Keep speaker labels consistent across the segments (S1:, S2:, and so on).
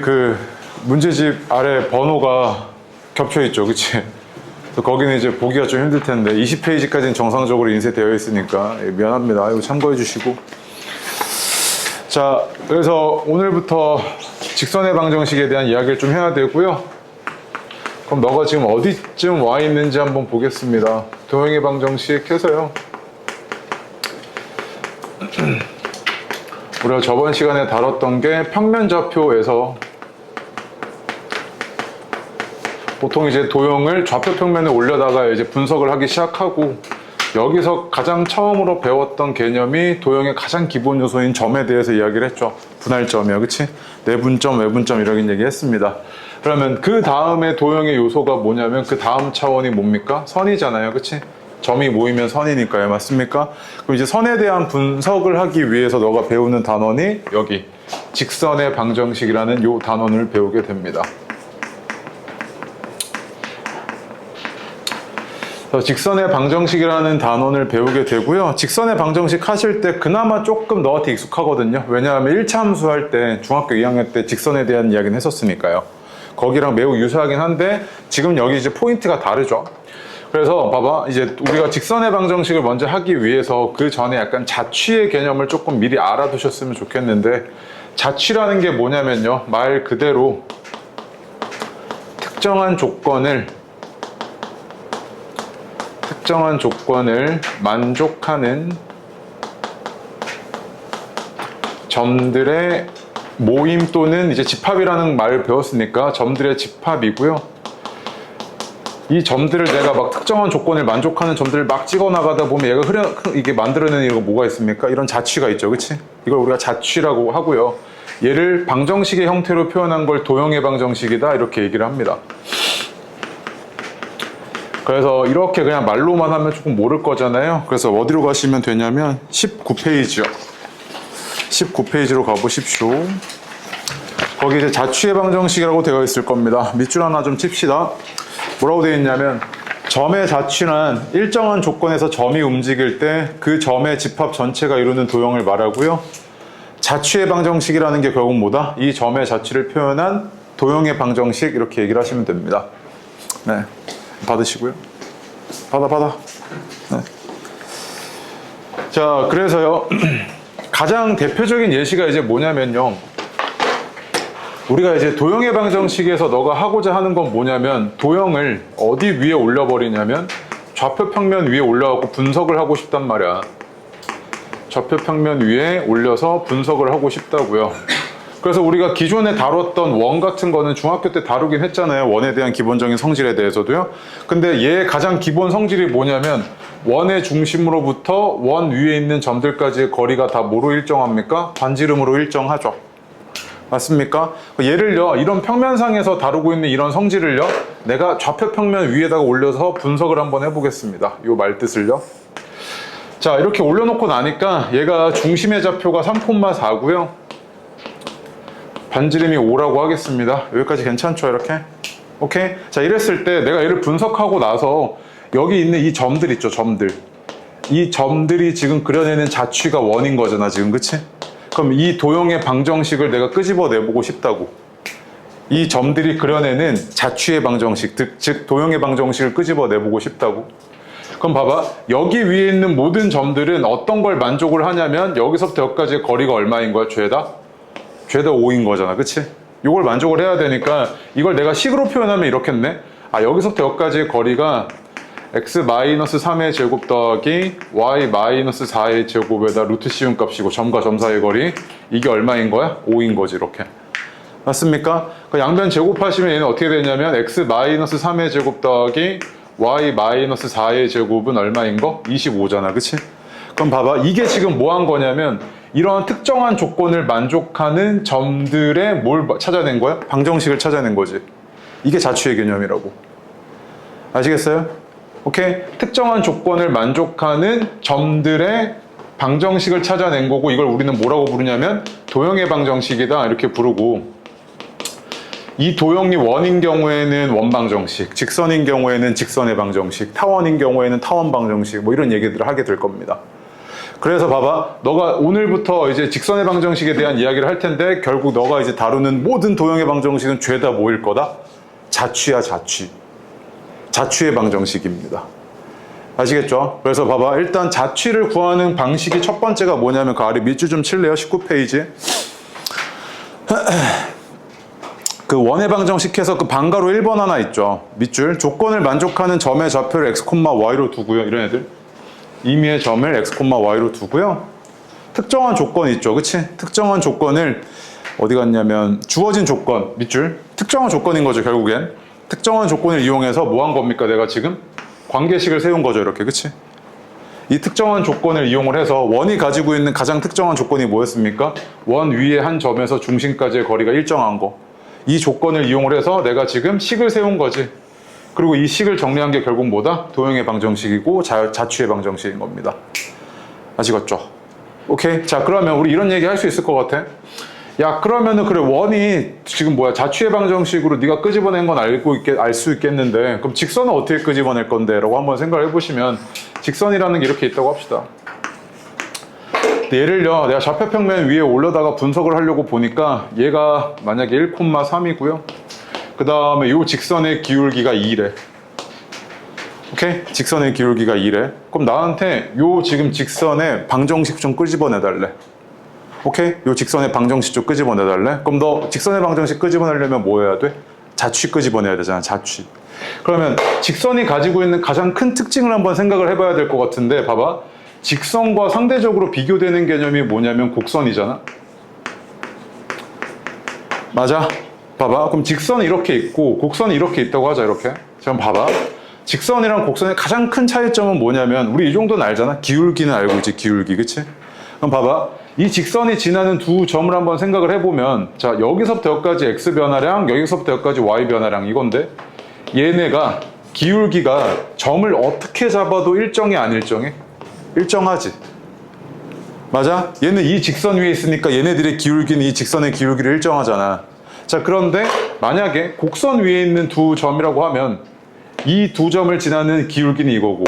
S1: 그 문제집 아래 번호가 겹쳐 있죠, 그치? 그래서 거기는 이제 보기가 좀 힘들 텐데 20페이지까지는 정상적으로 인쇄되어 있으니까 미안합니다. 이거 참고해 주시고. 자, 그래서 오늘부터 직선의 방정식에 대한 이야기를 좀 해야 되고요. 그럼 너가 지금 어디쯤 와 있는지 한번 보겠습니다. 도형의 방정식 해서요. 우리가 저번 시간에 다뤘던 게 평면좌표에서 보통 이제 도형을 좌표 평면에 올려다가 이제 분석을 하기 시작하고, 여기서 가장 처음으로 배웠던 개념이 도형의 가장 기본 요소인 점에 대해서 이야기를 했죠. 분할점이요, 그치? 내분점, 외분점 이런 얘기 했습니다. 그러면 그 다음에 도형의 요소가 뭐냐면 그 다음 차원이 뭡니까? 선이잖아요, 그치? 점이 모이면 선이니까요, 맞습니까? 그럼 이제 선에 대한 분석을 하기 위해서 너가 배우는 단원이 여기 직선의 방정식이라는 요 단원을 배우게 됩니다. 직선의 방정식이라는 단원을 배우게 되고요. 직선의 방정식 하실 때 그나마 조금 너한테 익숙하거든요. 왜냐하면 1차 함수 할 때 중학교 2학년 때 직선에 대한 이야기는 했었으니까요. 거기랑 매우 유사하긴 한데 지금 여기 이제 포인트가 다르죠. 그래서 봐봐, 이제 우리가 직선의 방정식을 먼저 하기 위해서 그 전에 약간 자취의 개념을 조금 미리 알아두셨으면 좋겠는데, 자취라는 게 뭐냐면요, 말 그대로 특정한 조건을 만족하는 점들의 모임 또는 이제 집합이라는 말을 배웠으니까 점들의 집합이고요. 이 점들을 내가 막 특정한 조건을 만족하는 점들을 막 찍어 나가다 보면 이게 만들어내는 이거 뭐가 있습니까? 이런 자취가 있죠, 그치? 이걸 우리가 자취라고 하고요. 얘를 방정식의 형태로 표현한 걸 도형의 방정식이다, 이렇게 얘기를 합니다. 그래서 이렇게 그냥 말로만 하면 조금 모를 거잖아요. 그래서 어디로 가시면 되냐면 19페이지요. 19페이지로 가보십시오. 거기 이제 자취의 방정식이라고 되어 있을 겁니다. 밑줄 하나 좀 칩시다. 뭐라고 되어 있냐면, 점의 자취는 일정한 조건에서 점이 움직일 때 그 점의 집합 전체가 이루는 도형을 말하고요. 자취의 방정식이라는 게 결국 뭐다? 이 점의 자취를 표현한 도형의 방정식, 이렇게 얘기를 하시면 됩니다. 네, 받으시고요. 받아. 네. 자, 그래서요, 가장 대표적인 예시가 이제 뭐냐면요, 우리가 이제 도형의 방정식에서 너가 하고자 하는 건 뭐냐면, 도형을 어디 위에 올려버리냐면 좌표 평면 위에 올려갖고 분석을 하고 싶단 말이야. 좌표 평면 위에 올려서 분석을 하고 싶다고요. 그래서 우리가 기존에 다뤘던 원 같은 거는 중학교 때 다루긴 했잖아요. 원에 대한 기본적인 성질에 대해서도요. 근데 얘의 가장 기본 성질이 뭐냐면, 원의 중심으로부터 원 위에 있는 점들까지의 거리가 다 뭐로 일정합니까? 반지름으로 일정하죠. 맞습니까? 예를요, 이런 평면상에서 다루고 있는 이런 성질을요, 내가 좌표 평면 위에다가 올려서 분석을 한번 해보겠습니다. 이 말뜻을요. 자, 이렇게 올려놓고 나니까 얘가 중심의 좌표가 3,4고요. 반지름이 5라고 하겠습니다. 여기까지 괜찮죠, 이렇게? 오케이? 자, 이랬을 때 내가 얘를 분석하고 나서 여기 있는 이 점들 있죠, 점들. 이 점들이 지금 그려내는 자취가 원인 거잖아, 지금, 그치? 그럼 이 도형의 방정식을 내가 끄집어내보고 싶다고. 이 점들이 그려내는 자취의 방정식, 즉 도형의 방정식을 끄집어내보고 싶다고. 그럼 봐봐, 여기 위에 있는 모든 점들은 어떤 걸 만족을 하냐면, 여기서부터 여기까지의 거리가 얼마인 거야, 죄다 5인 거잖아, 그치? 이걸 만족을 해야 되니까 이걸 내가 식으로 표현하면 이렇겠네. 아, 여기서부터 여기까지의 거리가 x-3의 제곱 더하기 y-4의 제곱에다 루트 씌운 값이고, 점과 점 사이의 거리, 이게 얼마인 거야? 5인 거지, 이렇게. 맞습니까? 그 양변 제곱하시면 얘는 어떻게 되냐면 x-3의 제곱 더하기 y-4의 제곱은 얼마인 거? 25잖아, 그치? 그럼 봐봐, 이게 지금 뭐 한 거냐면, 이런 특정한 조건을 만족하는 점들의 뭘 찾아낸 거야? 방정식을 찾아낸 거지. 이게 자취의 개념이라고. 아시겠어요? 오케이? 특정한 조건을 만족하는 점들의 방정식을 찾아낸 거고, 이걸 우리는 뭐라고 부르냐면 도형의 방정식이다, 이렇게 부르고, 이 도형이 원인 경우에는 원방정식, 직선인 경우에는 직선의 방정식, 타원인 경우에는 타원 방정식, 뭐 이런 얘기들을 하게 될 겁니다. 그래서 봐봐. 너가 오늘부터 이제 직선의 방정식에 대한 이야기를 할 텐데 결국 너가 이제 다루는 모든 도형의 방정식은 죄다 뭐일 거다? 자취야, 자취. 자취의 방정식입니다. 아시겠죠? 그래서 봐봐. 일단 자취를 구하는 방식이 첫 번째가 뭐냐면 그 아래 밑줄 좀 칠래요? 19페이지. 그 원의 방정식해서 그 방가로 1번 하나 있죠. 밑줄. 조건을 만족하는 점의 좌표를 x, y로 두고요. 이런 애들. 임의의 점을 x, y로 두고요. 특정한 조건이 있죠. 그치? 특정한 조건을 어디 갔냐면 주어진 조건, 밑줄. 특정한 조건인 거죠, 결국엔. 특정한 조건을 이용해서 뭐 한 겁니까? 내가 지금 관계식을 세운 거죠, 이렇게. 그치? 이 특정한 조건을 이용을 해서 원이 가지고 있는 가장 특정한 조건이 뭐였습니까? 원 위에 한 점에서 중심까지의 거리가 일정한 거. 이 조건을 이용을 해서 내가 지금 식을 세운 거지. 그리고 이 식을 정리한 게 결국 뭐다? 도형의 방정식이고 자취의 방정식인 겁니다. 아시겠죠? 오케이. 자, 그러면 우리 이런 얘기 할 수 있을 것 같아. 야, 그러면은 그래, 원이 지금 뭐야? 자취의 방정식으로 네가 끄집어낸 건 알 수 있겠는데 그럼 직선은 어떻게 끄집어낼 건데? 라고 한번 생각을 해보시면 직선이라는 게 이렇게 있다고 합시다. 예를요, 내가 좌표평면 위에 올려다가 분석을 하려고 보니까 얘가 만약에 1,3이고요. 그 다음에 이 직선의 기울기가 2래. 오케이? 직선의 기울기가 2래. 그럼 나한테 요 지금 직선의 방정식 좀 끄집어내달래. 오케이? 요 직선의 방정식 좀 끄집어내달래. 그럼 너 직선의 방정식 끄집어내려면 뭐 해야 돼? 자취 끄집어내야 되잖아, 자취. 그러면 직선이 가지고 있는 가장 큰 특징을 한번 생각을 해봐야 될 것 같은데, 봐봐. 직선과 상대적으로 비교되는 개념이 뭐냐면 곡선이잖아. 맞아? 봐봐. 그럼 직선이 이렇게 있고 곡선이 이렇게 있다고 하자, 이렇게. 지금 봐봐. 직선이랑 곡선의 가장 큰 차이점은 뭐냐면 우리 이 정도는 알잖아. 기울기는 알고 있지, 기울기. 그치? 그럼 봐봐. 이 직선이 지나는 두 점을 한번 생각을 해보면, 자, 여기서부터 여기까지 x 변화량, 여기서부터 여기까지 y 변화량 이건데, 얘네가 기울기가 점을 어떻게 잡아도 일정해, 안 일정해? 일정하지. 맞아? 얘는 이 직선 위에 있으니까 얘네들의 기울기는 이 직선의 기울기를 일정하잖아. 자, 그런데 만약에 곡선 위에 있는 두 점이라고 하면 이 두 점을 지나는 기울기는 이거고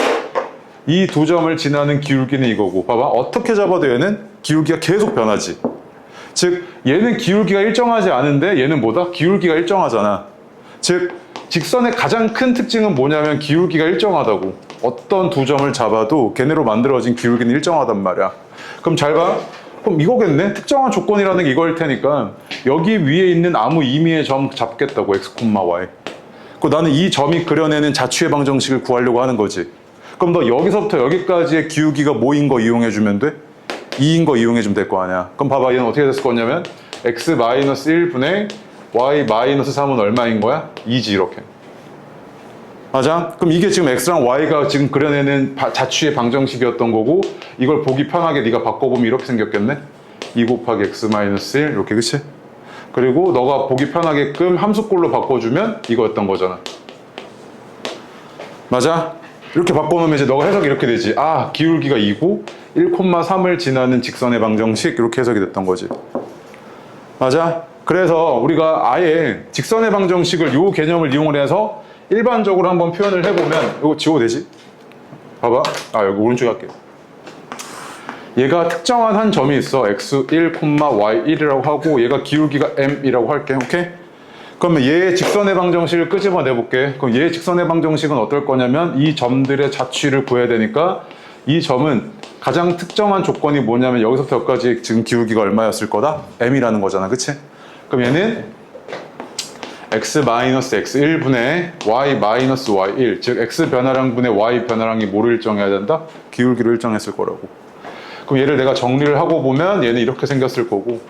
S1: 이 두 점을 지나는 기울기는 이거고, 봐봐. 어떻게 잡아도 얘는 기울기가 계속 변하지. 즉 얘는 기울기가 일정하지 않은데 얘는 뭐다? 기울기가 일정하잖아. 즉 직선의 가장 큰 특징은 뭐냐면 기울기가 일정하다고. 어떤 두 점을 잡아도 걔네로 만들어진 기울기는 일정하단 말이야. 그럼 잘 봐. 그럼 이거겠네? 특정한 조건이라는 게 이거일 테니까 여기 위에 있는 아무 임의의 점 잡겠다고, x, y. 그리고 나는 이 점이 그려내는 자취의 방정식을 구하려고 하는 거지. 그럼 너 여기서부터 여기까지의 기울기가 뭐인 거 이용해주면 돼? 2인 거 이용해주면 될 거 아니야. 그럼 봐봐. 얘는 어떻게 됐을 거냐면 x-1분의 y-3은 얼마인 거야? 2지, 이렇게. 맞아? 그럼 이게 지금 x랑 y가 지금 그려내는 자취의 방정식이었던 거고, 이걸 보기 편하게 네가 바꿔보면 이렇게 생겼겠네? 2 곱하기 x-1 이렇게, 그치? 그리고 너가 보기 편하게끔 함수꼴로 바꿔주면 이거였던 거잖아. 맞아? 이렇게 바꿔놓으면 이제 너가 해석이 이렇게 되지. 아, 기울기가 2고 1,3을 지나는 직선의 방정식, 이렇게 해석이 됐던 거지. 맞아? 그래서 우리가 아예 직선의 방정식을 요 개념을 이용을 해서 일반적으로 한번 표현을 해보면, 이거 지워도 되지? 봐봐. 아, 여기 오른쪽에 할게요. 얘가 특정한 한 점이 있어. x1, y1이라고 하고 얘가 기울기가 m이라고 할게. 오케이? 그러면 얘의 직선의 방정식을 끄집어 내볼게. 그럼 얘의 직선의 방정식은 어떨 거냐면 이 점들의 자취를 구해야 되니까 이 점은 가장 특정한 조건이 뭐냐면 여기서부터 여기까지 지금 기울기가 얼마였을 거다? m이라는 거잖아. 그치? 그럼 얘는 x-x1분의 y-y1, 즉 x 변화량분의 y 변화량이 뭐를 일정해야 된다? 기울기를 일정했을 거라고. 그럼 얘를 내가 정리를 하고 보면 얘는 이렇게 생겼을 거고,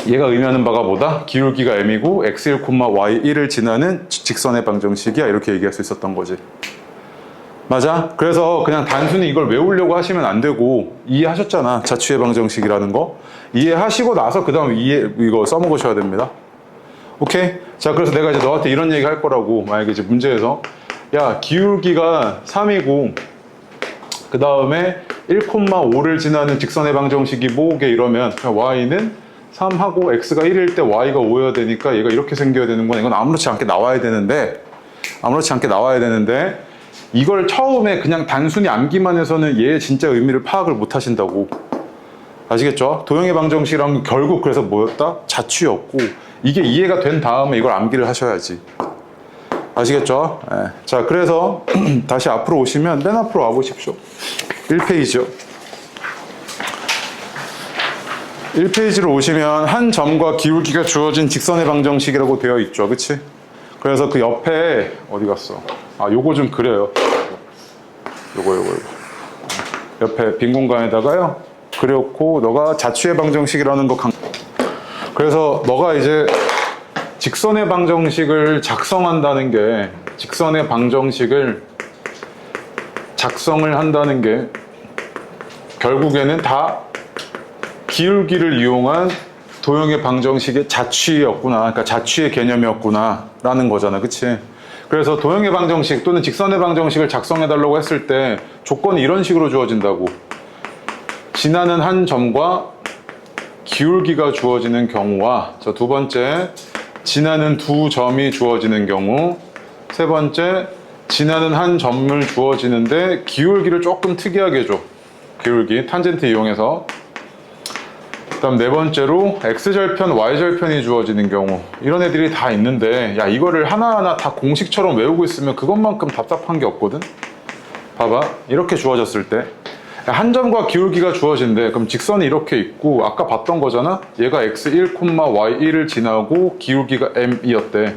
S1: 얘가 의미하는 바가 뭐다? 기울기가 m이고 x1, y1을 지나는 직선의 방정식이야, 이렇게 얘기할 수 있었던 거지. 맞아? 그래서 그냥 단순히 이걸 외우려고 하시면 안 되고, 이해하셨잖아, 자취의 방정식이라는 거. 이해하시고 나서 그 다음 이거 써먹으셔야 됩니다. 오케이? 자, 그래서 내가 이제 너한테 이런 얘기 할 거라고. 만약에 이제 문제에서 야, 기울기가 3이고 그 다음에 1,5를 지나는 직선의 방정식이 뭐게, 이러면 y는 3하고 x가 1일 때 y가 5여야 되니까 얘가 이렇게 생겨야 되는 건, 이건 아무렇지 않게 나와야 되는데 이걸 처음에 그냥 단순히 암기만 해서는 얘의 진짜 의미를 파악을 못 하신다고. 아시겠죠? 도형의 방정식이란 결국 그래서 뭐였다? 자취였고, 이게 이해가 된 다음에 이걸 암기를 하셔야지. 아시겠죠? 네. 자, 그래서 다시 앞으로 오시면 맨 앞으로 와보십시오. 1페이지요. 1페이지로 오시면 한 점과 기울기가 주어진 직선의 방정식이라고 되어 있죠. 그치? 그래서 그 옆에 어디 갔어? 아, 요거 좀 그려요. 요거. 옆에 빈 공간에다가요. 그렸고 너가 자취의 방정식이라는 거 그래서 너가 이제 직선의 방정식을 작성한다는 게 직선의 방정식을 작성을 한다는 게 결국에는 다 기울기를 이용한 도형의 방정식의 자취였구나. 그러니까 자취의 개념이었구나 라는 거잖아. 그치? 그래서 도형의 방정식 또는 직선의 방정식을 작성해 달라고 했을 때 조건이 이런 식으로 주어진다고. 지나는 한 점과 기울기가 주어지는 경우와 저 두 번째 지나는 두 점이 주어지는 경우, 세 번째 지나는 한 점을 주어지는데 기울기를 조금 특이하게 줘. 기울기 탄젠트 이용해서. 그다음 네 번째로 x절편, y절편이 주어지는 경우. 이런 애들이 다 있는데 야 이거를 하나하나 다 공식처럼 외우고 있으면 그것만큼 답답한 게 없거든. 봐봐. 이렇게 주어졌을 때 한 점과 기울기가 주어진대. 그럼 직선이 이렇게 있고 아까 봤던 거잖아. 얘가 x1, y1을 지나고 기울기가 m이었대.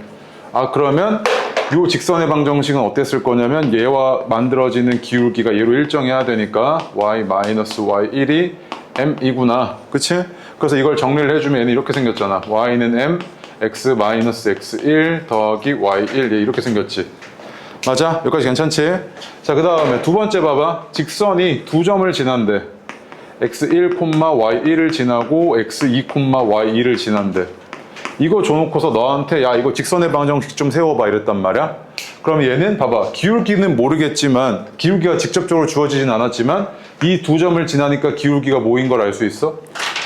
S1: 아 그러면 이 직선의 방정식은 어땠을 거냐면 얘와 만들어지는 기울기가 얘로 일정해야 되니까 y-y1이 m이구나. 그치? 그래서 이걸 정리를 해주면 얘는 이렇게 생겼잖아. y는 m, x-x1 더하기 y1 얘 이렇게 생겼지. 맞아? 여기까지 괜찮지? 자, 그 다음에 두 번째 봐봐. 직선이 두 점을 지난대. x1, y1을 지나고 x2, y2를 지난대. 이거 줘놓고서 너한테 야 이거 직선의 방정식 좀 세워봐 이랬단 말이야. 그럼 얘는 봐봐. 기울기는 모르겠지만 기울기가 직접적으로 주어지진 않았지만 이 두 점을 지나니까 기울기가 뭐인 걸 알 수 있어?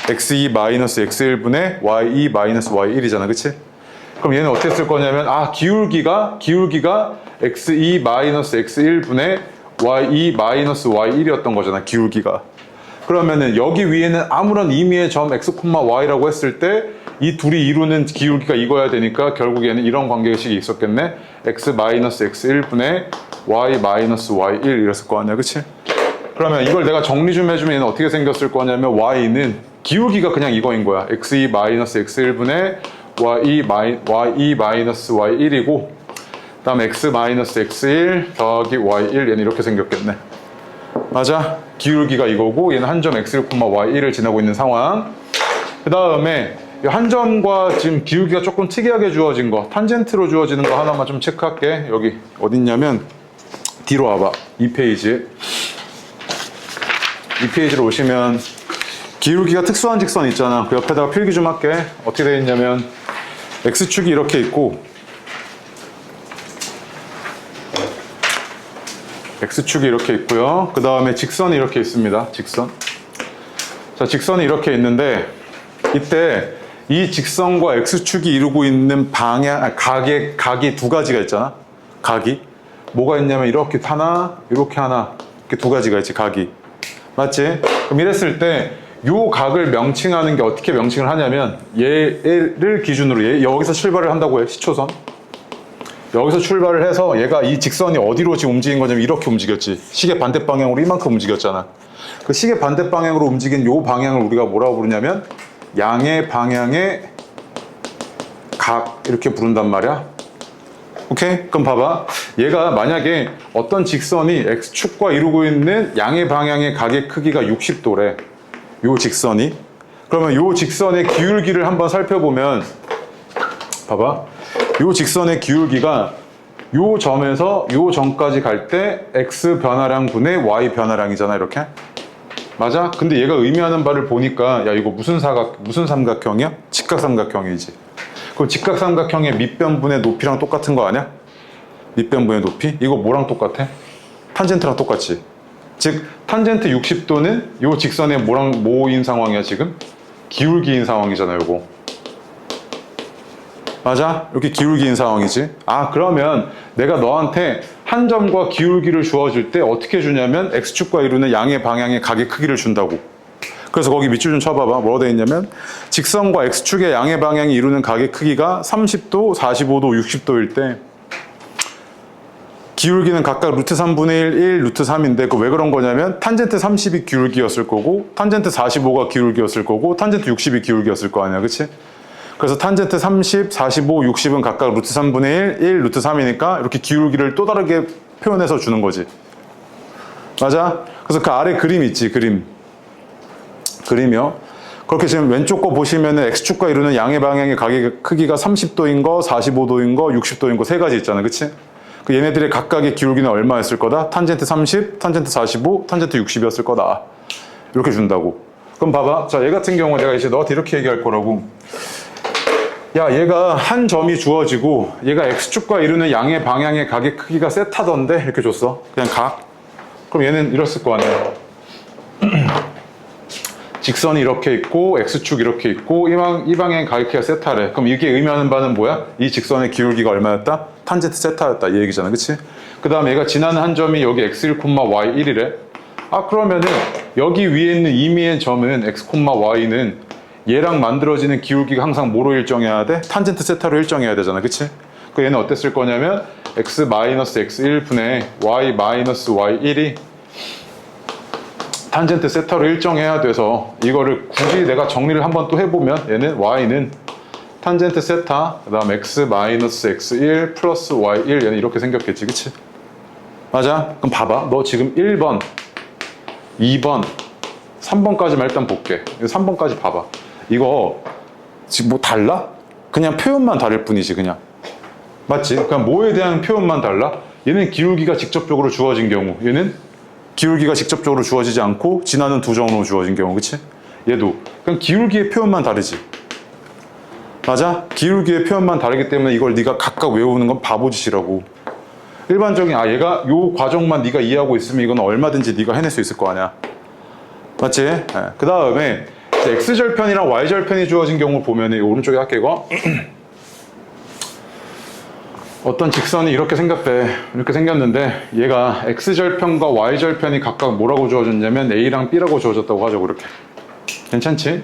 S1: x2 x1분의 y2 y1이잖아. 그치? 그럼 얘는 어떻게 쓸 거냐면 아 기울기가 x2 x1분의 y2 y1이었던 거잖아. 기울기가. 그러면은 여기 위에는 아무런 의미의 점 x, y라고 했을 때 이 둘이 이루는 기울기가 이거야 되니까 결국에는 이런 관계식이 있었겠네. x x1분의 y y1 이랬을 거 아니야. 그치? 그러면 이걸 내가 정리 좀 해주면 얘는 어떻게 생겼을 거냐면 y는 기울기가 그냥 이거인 거야. x2 x1분의 y2 y1이고 그 다음 x x1 더하기 y1 얘는 이렇게 생겼겠네. 맞아? 기울기가 이거고 얘는 한 점 x1, y1을 지나고 있는 상황. 그 다음에 한 점과 지금 기울기가 조금 특이하게 주어진 거 탄젠트로 주어지는 거 하나만 좀 체크할게. 여기 어딨냐면 뒤로 와봐. 2페이지 2페이지로 오시면 기울기가 특수한 직선 있잖아. 그 옆에다가 필기 좀 할게. 어떻게 되어 있냐면 x축이 이렇게 있고 x축이 이렇게 있고요. 그 다음에 직선이 이렇게 있습니다. 직선. 자, 직선이 이렇게 있는데 이때 이 직선과 x축이 이루고 있는 방향, 각이 두 가지가 있잖아. 각이. 뭐가 있냐면 이렇게 하나, 이렇게 하나. 이렇게 두 가지가 있지, 각이. 맞지? 그럼 이랬을 때 요 각을 명칭하는 게 어떻게 명칭을 하냐면 얘를 기준으로 여기서 출발을 한다고 해. 시초선. 여기서 출발을 해서 얘가 이 직선이 어디로 지금 움직인 거냐면 이렇게 움직였지. 시계 반대 방향으로 이만큼 움직였잖아. 그 시계 반대 방향으로 움직인 요 방향을 우리가 뭐라고 부르냐면 양의 방향의 각 이렇게 부른단 말이야. 오케이? 그럼 봐봐. 얘가 만약에 어떤 직선이 x축과 이루고 있는 양의 방향의 각의 크기가 60도래. 요 직선이. 그러면 요 직선의 기울기를 한번 살펴보면 봐봐. 요 직선의 기울기가 요 점에서 요 점까지 갈 때 x 변화량 분의 y 변화량이잖아. 이렇게. 맞아? 근데 얘가 의미하는 바를 보니까 야 이거 무슨 삼각형이야? 직각삼각형이지. 그럼 직각삼각형의 밑변분의 높이랑 똑같은 거 아니야? 밑변분의 높이? 이거 뭐랑 똑같아? 탄젠트랑 똑같지. 즉 탄젠트 60도는 요 직선의 뭐인 상황이야 지금? 기울기인 상황이잖아. 요거. 맞아? 이렇게 기울기인 상황이지. 아 그러면 내가 너한테 한 점과 기울기를 주어질 때 어떻게 주냐면 x축과 이루는 양의 방향의 각의 크기를 준다고. 그래서 거기 밑줄 좀 쳐봐봐. 뭐가 되어 있냐면 직선과 x축의 양의 방향이 이루는 각의 크기가 30도, 45도, 60도일 때 기울기는 각각 루트 3분의 1, 루트 3인데 그 왜 그런 거냐면 탄젠트 30이 기울기였을 거고 탄젠트 45가 기울기였을 거고 탄젠트 60이 기울기였을 거 아니야. 그치? 그래서 탄젠트 30, 45, 60은 각각 루트 3분의 1, 루트 3이니까 이렇게 기울기를 또 다르게 표현해서 주는 거지. 맞아? 그래서 그 아래 그림 있지, 그림이요. 그렇게 지금 왼쪽 거 보시면은 x축과 이루는 양의 방향의 각의 크기가 30도인 거, 45도인 거, 60도인 거 세 가지 있잖아. 그치? 그 얘네들의 각각의 기울기는 얼마였을 거다? 탄젠트 30, 탄젠트 45, 탄젠트 60이었을 거다. 이렇게 준다고. 그럼 봐봐. 자, 얘 같은 경우 내가 이제 너한테 이렇게 얘기할 거라고. 야, 얘가 한 점이 주어지고 얘가 x축과 이루는 양의 방향의 각의 크기가 세타던데 이렇게 줬어. 그냥 각. 그럼 얘는 이랬을 거 아니야. 직선이 이렇게 있고 x축 이렇게 있고 이 방향의 각의 크기가 세타래. 그럼 이게 의미하는 바는 뭐야? 이 직선의 기울기가 얼마였다? 탄젠트 세타였다 이 얘기잖아. 그치? 그 다음에 얘가 지나는 한 점이 여기 x1, y1이래. 아, 그러면은 여기 위에 있는 임의의 점은 x, y는 얘랑 만들어지는 기울기가 항상 뭐로 일정해야 돼? 탄젠트 세타로 일정해야 되잖아. 그치? 그 얘는 어땠을 거냐면 x-x1분의 y-y1이 탄젠트 세타로 일정해야 돼서 이거를 굳이 내가 정리를 한번 또 해보면 얘는 y는 탄젠트 세타 그 다음 x-x1 플러스 y1 얘는 이렇게 생겼겠지. 그치? 맞아? 그럼 봐봐. 너 지금 1번 2번 3번까지만 일단 볼게. 3번까지 봐봐. 이거 지금 뭐 달라? 그냥 표현만 다를 뿐이지. 그냥 맞지? 그냥 뭐에 대한 표현만 달라? 얘는 기울기가 직접적으로 주어진 경우 얘는 기울기가 직접적으로 주어지지 않고 지나는 두 점으로 주어진 경우. 그치? 얘도 그냥 기울기의 표현만 다르지. 맞아? 기울기의 표현만 다르기 때문에 이걸 네가 각각 외우는 건 바보짓이라고. 일반적인 얘가 요 과정만 네가 이해하고 있으면 이건 얼마든지 네가 해낼 수 있을 거 아니야. 맞지? 네. 그 다음에 x절편이랑 y절편이 주어진 경우 보면 이 오른쪽에 할게 이거 어떤 직선이 이렇게 생겼대. 이렇게 생겼는데 얘가 x절편과 y절편이 각각 뭐라고 주어졌냐면 a랑 b라고 주어졌다고 하죠. 그렇게. 괜찮지?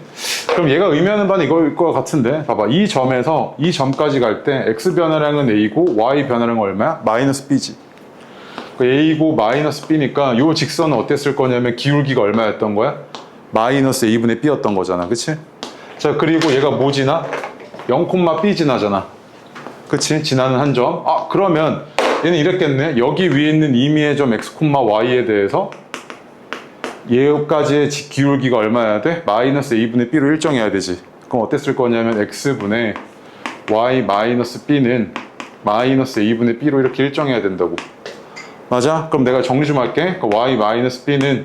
S1: 그럼 얘가 의미하는 바는 이거일 것 같은데 봐봐. 이 점에서 이 점까지 갈 때 x 변화량은 a고 y 변화량은 얼마야? 마이너스 b지. a고 마이너스 b니까 이 직선은 어땠을 거냐면 기울기가 얼마였던 거야? 마이너스 a분의 b였던 거잖아. 그치? 자, 그리고 얘가 뭐 지나? 0,b 지나잖아. 그치? 지나는 한 점. 아, 그러면 얘는 이랬겠네. 여기 위에 있는 임의의 점 x, y에 대해서 얘까지의 기울기가 얼마여야 돼? 마이너스 a분의 b로 일정해야 되지. 그럼 어땠을 거냐면 x분의 y 마이너스 b는 마이너스 a분의 b로 이렇게 일정해야 된다고. 맞아? 그럼 내가 정리 좀 할게. y 마이너스 b는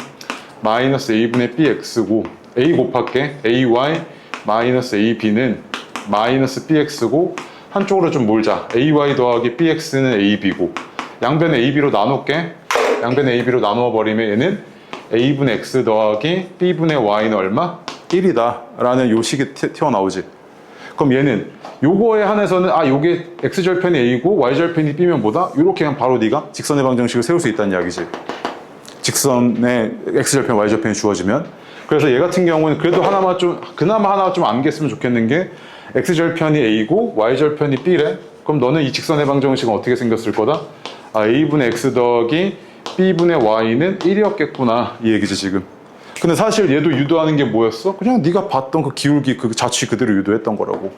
S1: 마이너스 a분의 bx고 a 곱할게. ay 마이너스 ab는 마이너스 bx고 한쪽으로 좀 몰자. ay 더하기 bx는 ab고 양변에 ab로 나눌게. 양변에 ab로 나누어버리면 얘는 a분의 x 더하기 b분의 y는 얼마? 1이다 라는 요 식이 튀어나오지. 그럼 얘는 요거에 한해서는 요게 x절편이 a고 y절편이 b면 뭐다? 요렇게 그냥 바로 네가 직선의 방정식을 세울 수 있다는 이야기지. 직선의 x절편 y절편이 주어지면. 그래서 얘 같은 경우는 그래도 그나마 하나 좀 암기했으면 좋겠는 게 x절편이 a고 y절편이 b래. 그럼 너는 이 직선의 방정식은 어떻게 생겼을 거다? a분의 x 더하기 b분의 y는 1이었겠구나 이 얘기지 지금. 근데 사실 얘도 유도하는 게 뭐였어? 그냥 네가 봤던 그 기울기 그 자취 그대로 유도했던 거라고.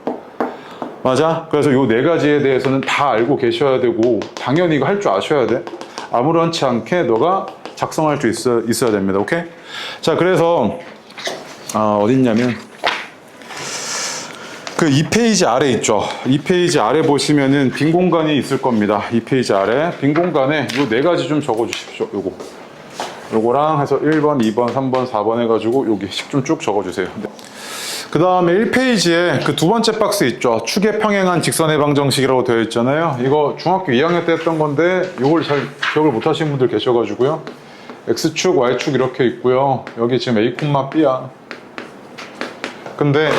S1: 맞아? 그래서 요 네 가지에 대해서는 다 알고 계셔야 되고 당연히 이거 할 줄 아셔야 돼. 아무렇지 않게 너가 작성할 수 있어야 됩니다. 오케이? 자, 그래서 어딨냐면 그 2페이지 아래 있죠. 2페이지 아래 보시면은 빈 공간이 있을 겁니다. 2페이지 아래 빈 공간에 요 네 가지 좀 적어 주십시오. 요거랑 해서 1번, 2번, 3번, 4번 해가지고 여기씩 좀 쭉 적어 주세요. 그 다음에 1페이지에 그 두 번째 박스 있죠. 축의 평행한 직선의 방정식이라고 되어 있잖아요. 이거 중학교 2학년 때 했던 건데 이걸 잘 기억을 못 하시는 분들 계셔가지고요. X축, Y축 이렇게 있고요. 여기 지금 A, B야. 근데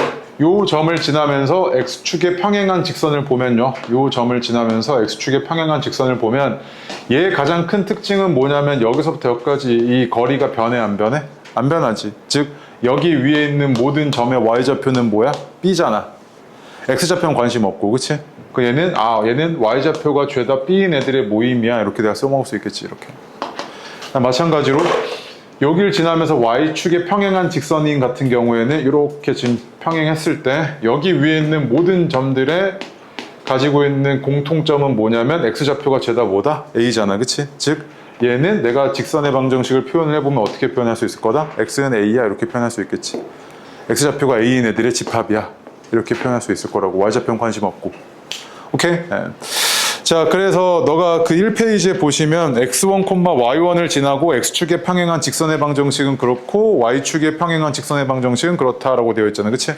S1: 요 점을 지나면서 x축에 평행한 직선을 보면요. 요 점을 지나면서 x축에 평행한 직선을 보면 얘의 가장 큰 특징은 뭐냐면 여기서부터 여기까지 이 거리가 변해 안 변해? 안 변하지. 즉 여기 위에 있는 모든 점의 y좌표는 뭐야? b잖아. x좌표는 관심 없고, 그치? 그 얘는 y좌표가 죄다 b인 애들의 모임이야. 이렇게 내가 써먹을 수 있겠지. 이렇게. 마찬가지로 여기를 지나면서 y축에 평행한 직선인 같은 경우에는 이렇게 지금 평행했을 때 여기 위에 있는 모든 점들의 가지고 있는 공통점은 뭐냐면 x좌표가 죄다 뭐다? a잖아. 그치? 즉 얘는 내가 직선의 방정식을 표현을 해보면 어떻게 표현할 수 있을 거다? x는 a야. 이렇게 표현할 수 있겠지. x좌표가 a인 애들의 집합이야. 이렇게 표현할 수 있을 거라고. y좌표는 관심 없고. 오케이? 네. 자, 그래서 너가 그 1페이지에 보시면 x1, y1을 지나고 x축에 평행한 직선의 방정식은 그렇고 y축에 평행한 직선의 방정식은 그렇다라고 되어 있잖아. 그치?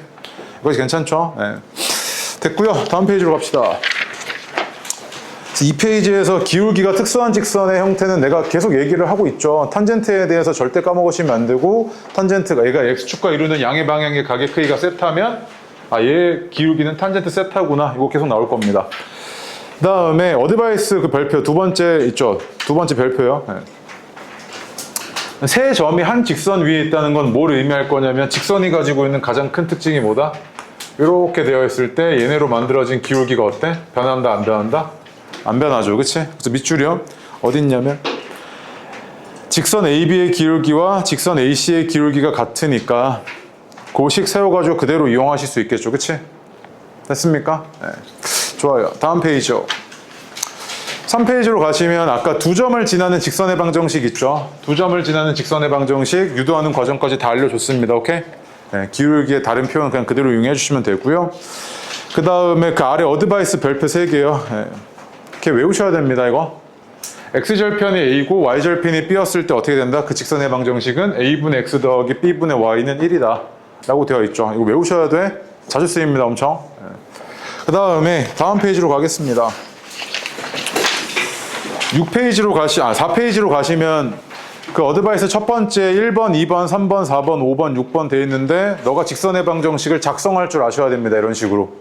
S1: 이것이 괜찮죠? 네. 됐고요. 다음 페이지로 갑시다. 이 페이지에서 기울기가 특수한 직선의 형태는 내가 계속 얘기를 하고 있죠. 탄젠트에 대해서 절대 까먹으시면 안 되고, 탄젠트가 얘가 x축과 이루는 양의 방향의 각의 크기가 세타면 얘 기울기는 탄젠트 세타구나. 이거 계속 나올 겁니다. 그 다음에 어드바이스 그 별표 두 번째 있죠. 두 번째 별표요. 네. 세 점이 한 직선 위에 있다는 건 뭘 의미할 거냐면 직선이 가지고 있는 가장 큰 특징이 뭐다? 이렇게 되어 있을 때 얘네로 만들어진 기울기가 어때? 변한다 안 변한다? 안 변하죠. 그치? 그래서 밑줄이요. 어디 있냐면 직선 AB의 기울기와 직선 AC의 기울기가 같으니까 고식 세워가지고 그대로 이용하실 수 있겠죠. 그치? 됐습니까? 네. 좋아요. 다음 페이지요. 3페이지로 가시면 아까 두 점을 지나는 직선의 방정식 있죠? 두 점을 지나는 직선의 방정식 유도하는 과정까지 다 알려줬습니다. 오케이? 네, 기울기의 다른 표현 그냥 그대로 이용해 주시면 되고요. 그 다음에 그 아래 어드바이스 별표 3개요. 네. 이렇게 외우셔야 됩니다. 이거. x절편이 a고 y절편이 b였을 때 어떻게 된다? 그 직선의 방정식은 a분의 x 더하기 b분의 y는 1이다 라고 되어 있죠. 이거 외우셔야 돼. 자주 쓰입니다. 엄청. 네. 그 다음에 다음 페이지로 가겠습니다. 4페이지로 가시면 그 어드바이스 첫 번째 1번, 2번, 3번, 4번, 5번, 6번 돼 있는데 너가 직선의 방정식을 작성할 줄 아셔야 됩니다. 이런 식으로.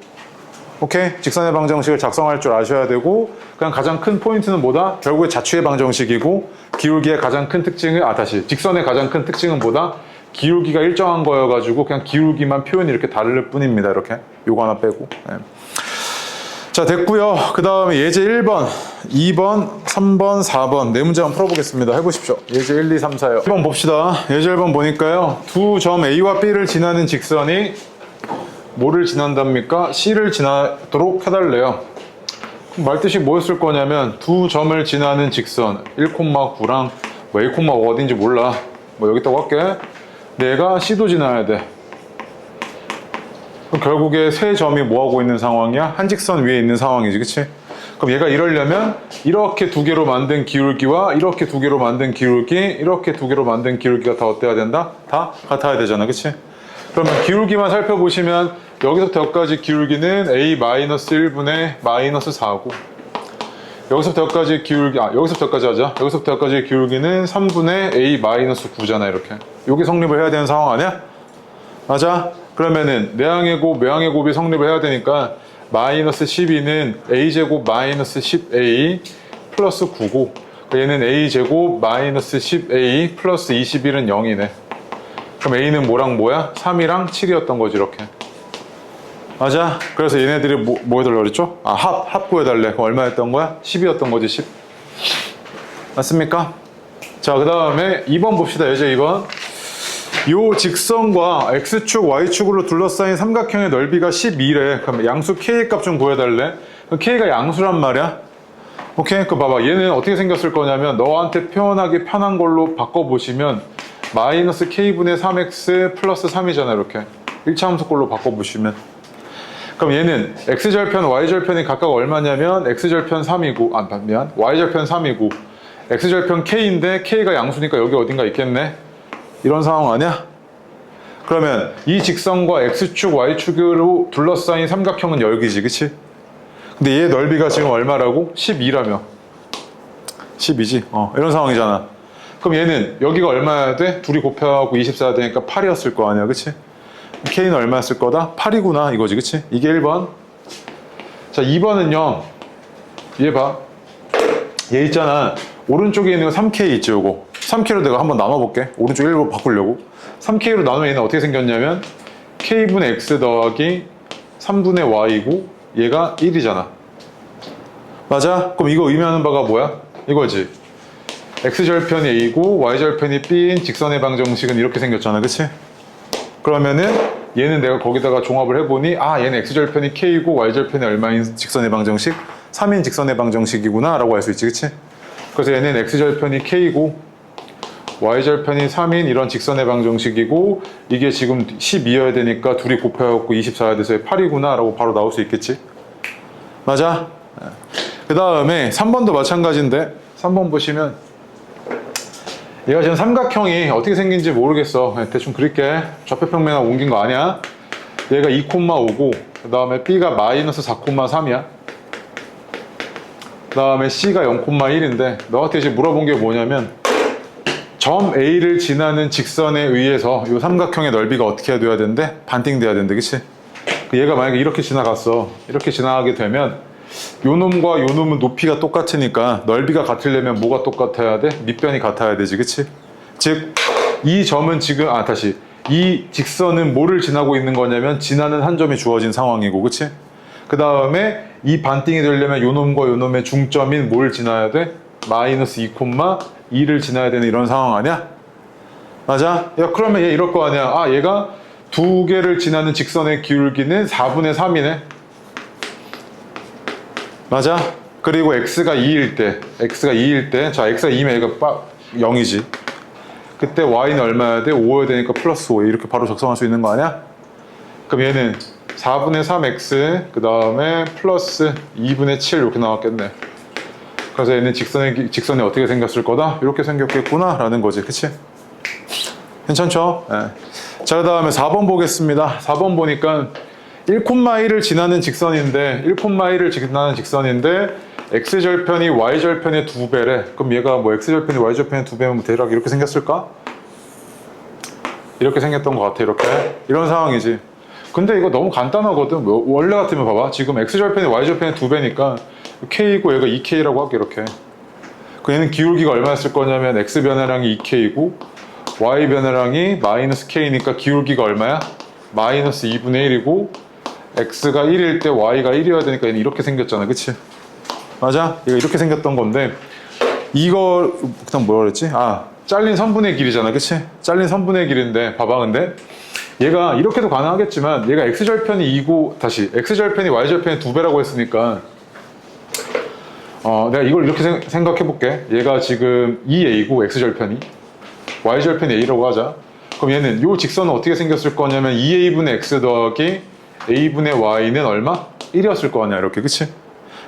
S1: 오케이? 직선의 방정식을 작성할 줄 아셔야 되고 그냥 가장 큰 포인트는 뭐다? 결국에 자취의 방정식이고 기울기의 가장 큰 특징은 직선의 가장 큰 특징은 뭐다? 기울기가 일정한 거여가지고 그냥 기울기만 표현이 이렇게 다를 뿐입니다. 이렇게. 요거 하나 빼고. 네. 자, 됐고요. 그 다음에 예제 1번, 2번, 3번, 4번 네 문제 한번 풀어보겠습니다. 해보십시오. 예제 1, 2, 3, 4요. 1번 봅시다. 예제 1번 보니까요. 두 점 A와 B를 지나는 직선이 뭐를 지난답니까? C를 지나도록 해달래요. 말뜻이 뭐였을 거냐면 두 점을 지나는 직선 1,9랑 뭐 1,5가 어딘지 몰라. 뭐 여기 있다고 할게. 내가 C도 지나야 돼. 그럼 결국에 세 점이 뭐하고 있는 상황이야? 한 직선 위에 있는 상황이지, 그치? 그럼 얘가 이러려면 이렇게 두 개로 만든 기울기와 이렇게 두 개로 만든 기울기, 이렇게 두 개로 만든 기울기가 다 어때야 된다? 다 같아야 되잖아, 그치? 그러면 기울기만 살펴보시면 여기서부터 여기까지 기울기는 A-1분의 -4고 여기서부터 여기까지 기울기, 여기서부터 여기까지 하자. 여기서부터 여기까지 기울기는 3분의 A-9잖아, 이렇게. 여기 성립을 해야 되는 상황 아니야? 맞아? 그러면은 내항의 곱, 외항의 곱이 성립을 해야 되니까 -12는 a제곱 -10a 플러스 9고 얘는 a제곱 -10a 플러스 21은 0이네. 그럼 a는 뭐랑 뭐야? 3이랑 7이었던 거지 이렇게. 맞아? 그래서 얘네들이 뭐 해달라고 그랬죠? 합 구해달래. 그럼 얼마였던 거야? 10이었던 거지 10. 맞습니까? 자, 그 다음에 2번 봅시다. 예제 2번. 요 직선과 x축, y축으로 둘러싸인 삼각형의 넓이가 12래. 그럼 양수 k의 값 좀 구해달래. 그럼 k가 양수란 말이야. 오케이? 그 봐봐. 얘는 어떻게 생겼을 거냐면 너한테 표현하기 편한 걸로 바꿔보시면 -k분의 3x 플러스 3이잖아. 이렇게 1차함수 꼴로 바꿔보시면 그럼 얘는 x절편, y절편이 각각 얼마냐면 x절편 3이고 y절편 3이고 x절편 k인데 k가 양수니까 여기 어딘가 있겠네. 이런 상황 아니야? 그러면 이 직선과 x축, y축으로 둘러싸인 삼각형은 여기지, 그치? 근데 얘 넓이가 지금 얼마라고? 12라며 12지? 이런 상황이잖아. 그럼 얘는 여기가 얼마야 돼? 둘이 곱하고 24 되니까 8이었을 거 아니야, 그치? K는 얼마였을 거다? 8이구나 이거지, 그치? 이게 1번. 자, 2번은요. 얘 봐. 얘 있잖아. 오른쪽에 있는 거 3K 있지, 요거. 3K로 내가 한번 나눠볼게. 오른쪽 1로 바꾸려고. 3K로 나누면 얘는 어떻게 생겼냐면 K분의 X 더하기 3분의 Y고 얘가 1이잖아. 맞아? 그럼 이거 의미하는 바가 뭐야? 이거지. X절편이 A고 Y절편이 B인 직선의 방정식은 이렇게 생겼잖아, 그치? 그러면은 얘는 내가 거기다가 종합을 해보니 아, 얘는 X절편이 K고 Y절편이 얼마인 직선의 방정식? 3인 직선의 방정식이구나 라고 할 수 있지, 그치? 그래서 얘는 X절편이 K고 Y절편이 3인 이런 직선의 방정식이고 이게 지금 12여야 되니까 둘이 곱해갖고 24야 돼서 8이구나 라고 바로 나올 수 있겠지? 맞아? 그 다음에 3번도 마찬가지인데 3번 보시면 얘가 지금 삼각형이 어떻게 생긴지 모르겠어. 대충 그릴게. 좌표평면하고 옮긴 거 아니야? 얘가 2,5고 그 다음에 B가 마이너스 4,3이야. 그 다음에 C가 0,1인데 너한테 지금 물어본 게 뭐냐면 점 A를 지나는 직선에 의해서 이 삼각형의 넓이가 어떻게 돼야 된대? 반띵돼야 된대, 그치? 얘가 만약에 이렇게 지나갔어. 이렇게 지나가게 되면 요 놈과 요 놈은 높이가 똑같으니까 넓이가 같으려면 뭐가 똑같아야 돼? 밑변이 같아야 되지, 그치? 즉, 이 점은 지금, 다시. 이 직선은 뭐를 지나고 있는 거냐면 지나는 한 점이 주어진 상황이고, 그치? 그 다음에 이 반띵이 되려면 요 놈과 요 놈의 중점인 뭘 지나야 돼? 마이너스 2,2를 지나야 되는 이런 상황 아니야? 맞아? 야, 그러면 얘 이럴 거 아니야? 아, 얘가 두 개를 지나는 직선의 기울기는 4분의 3이네? 맞아? 그리고 x가 2일 때, 자, x가 2면 얘가 0이지. 그때 y는 얼마여야 돼? 5여야 되니까 플러스 5 이렇게 바로 적성할 수 있는 거 아니야? 그럼 얘는 4분의 3x, 그 다음에 플러스 2분의 7 이렇게 나왔겠네. 그래서 얘는 직선이 어떻게 생겼을 거다? 이렇게 생겼겠구나 라는 거지, 그치? 괜찮죠? 네. 자, 그 다음에 4번 보겠습니다. 4번 보니까 1,1을 지나는 직선인데 x절편이 y절편의 2배래. 그럼 얘가 뭐 x절편이 y절편의 2배면 뭐 대략 이렇게 생겼을까? 이렇게 생겼던 것 같아. 이런 상황이지. 근데 이거 너무 간단하거든. 원래 같으면 봐봐. 지금 x절편이 y절편의 2배니까 k이고 얘가 2k라고 할게. 이렇게. 그 얘는 기울기가 얼마였을 거냐면 x 변화량이 2k이고 y 변화량이 마이너스 k니까 기울기가 얼마야? 마이너스 2분의 1이고 x가 1일 때 y가 1이어야 되니까 얘는 이렇게 생겼잖아, 그치? 맞아? 얘가 이렇게 생겼던 건데 이거 그다음 뭐라 그랬지? 잘린 선분의 길이잖아, 그치? 잘린 선분의 길인데 봐봐. 근데 얘가 이렇게도 가능하겠지만 얘가 x절편이 2고 다시 x절편이 y절편의 2배라고 했으니까 내가 이걸 이렇게 생각해 볼게. 얘가 지금 2a고 x절편이 y절편이 a라고 하자. 그럼 얘는 이 직선은 어떻게 생겼을 거냐면 2a분의 x 더하기 a분의 y는 얼마? 1이었을 거 아니야, 이렇게, 그치?